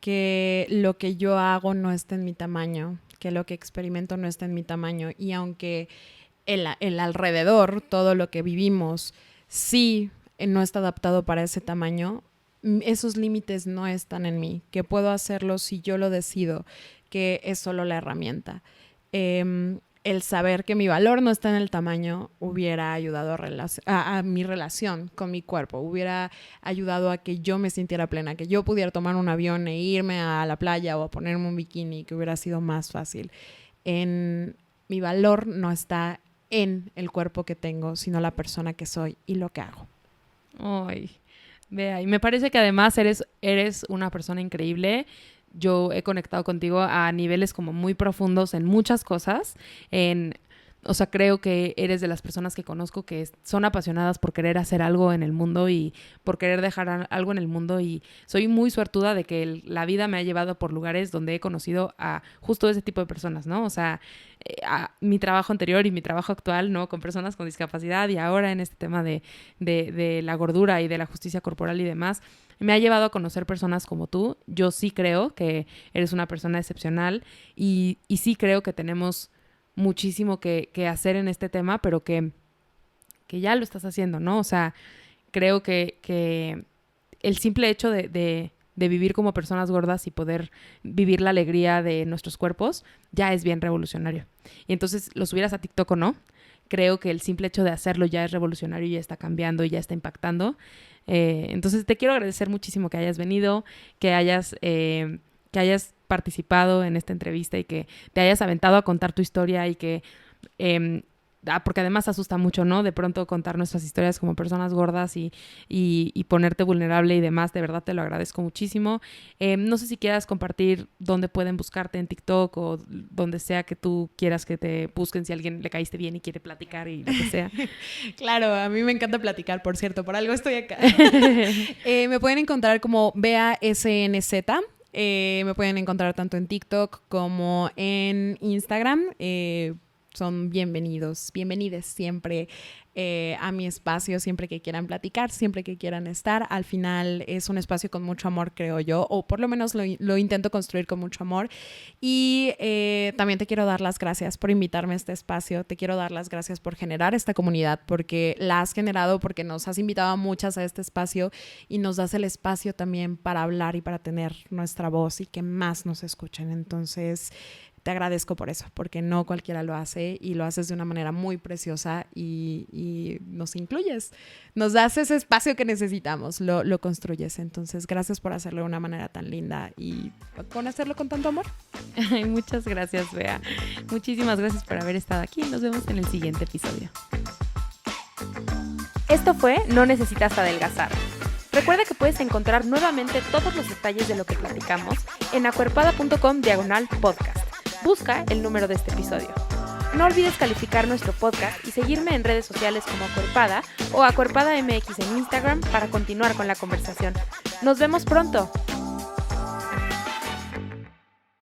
que lo que yo hago no está en mi tamaño, que lo que experimento no está en mi tamaño, y aunque el alrededor, todo lo que vivimos, sí no está adaptado para ese tamaño, esos límites no están en mí, que puedo hacerlo si yo lo decido, que es solo la herramienta. El saber que mi valor no está en el tamaño hubiera ayudado a mi relación con mi cuerpo, hubiera ayudado a que yo me sintiera plena, que yo pudiera tomar un avión e irme a la playa o a ponerme un bikini, que hubiera sido más fácil. Mi valor no está en el cuerpo que tengo, sino la persona que soy y lo que hago. Ay, Bea, y me parece que además eres una persona increíble. Yo he conectado contigo a niveles como muy profundos en muchas cosas. O sea, creo que eres de las personas que conozco que son apasionadas por querer hacer algo en el mundo y por querer dejar algo en el mundo. Y soy muy suertuda de que la vida me ha llevado por lugares donde he conocido a justo ese tipo de personas, ¿no? O sea, a mi trabajo anterior y mi trabajo actual, ¿no? Con personas con discapacidad, y ahora en este tema de la gordura y de la justicia corporal y demás, me ha llevado a conocer personas como tú. Yo sí creo que eres una persona excepcional y sí creo que tenemos muchísimo que hacer en este tema, pero que ya lo estás haciendo, ¿no? O sea, creo que el simple hecho de vivir como personas gordas y poder vivir la alegría de nuestros cuerpos ya es bien revolucionario. Y entonces, lo subieras a TikTok o no, creo que el simple hecho de hacerlo ya es revolucionario y ya está cambiando y ya está impactando. Entonces, te quiero agradecer muchísimo que hayas venido, que hayas participado en esta entrevista y que te hayas aventado a contar tu historia y que... porque además asusta mucho, ¿no? De pronto contar nuestras historias como personas gordas y ponerte vulnerable y demás. De verdad te lo agradezco muchísimo. No sé si quieras compartir dónde pueden buscarte en TikTok o donde sea que tú quieras que te busquen, si a alguien le caíste bien y quiere platicar y lo que sea. Claro, a mí me encanta platicar, por cierto, por algo estoy acá. Me pueden encontrar como Bea SNZ. Me pueden encontrar tanto en TikTok como en Instagram. Son bienvenides siempre a mi espacio, siempre que quieran platicar, siempre que quieran estar. Al final es un espacio con mucho amor, creo yo, o por lo menos lo intento construir con mucho amor. Y también te quiero dar las gracias por invitarme a este espacio, te quiero dar las gracias por generar esta comunidad, porque la has generado, porque nos has invitado a muchas a este espacio y nos das el espacio también para hablar y para tener nuestra voz y que más nos escuchen. Entonces... te agradezco por eso, porque no cualquiera lo hace y lo haces de una manera muy preciosa y nos incluyes. Nos das ese espacio que necesitamos, lo construyes. Entonces, gracias por hacerlo de una manera tan linda y con hacerlo con tanto amor. Ay, muchas gracias, Bea. Muchísimas gracias por haber estado aquí. Nos vemos en el siguiente episodio. Esto fue No Necesitas Adelgazar. Recuerda que puedes encontrar nuevamente todos los detalles de lo que platicamos en acuerpada.com/podcast. Busca el número de este episodio. No olvides calificar nuestro podcast y seguirme en redes sociales como Acuerpada o Acuerpada MX en Instagram para continuar con la conversación. Nos vemos pronto.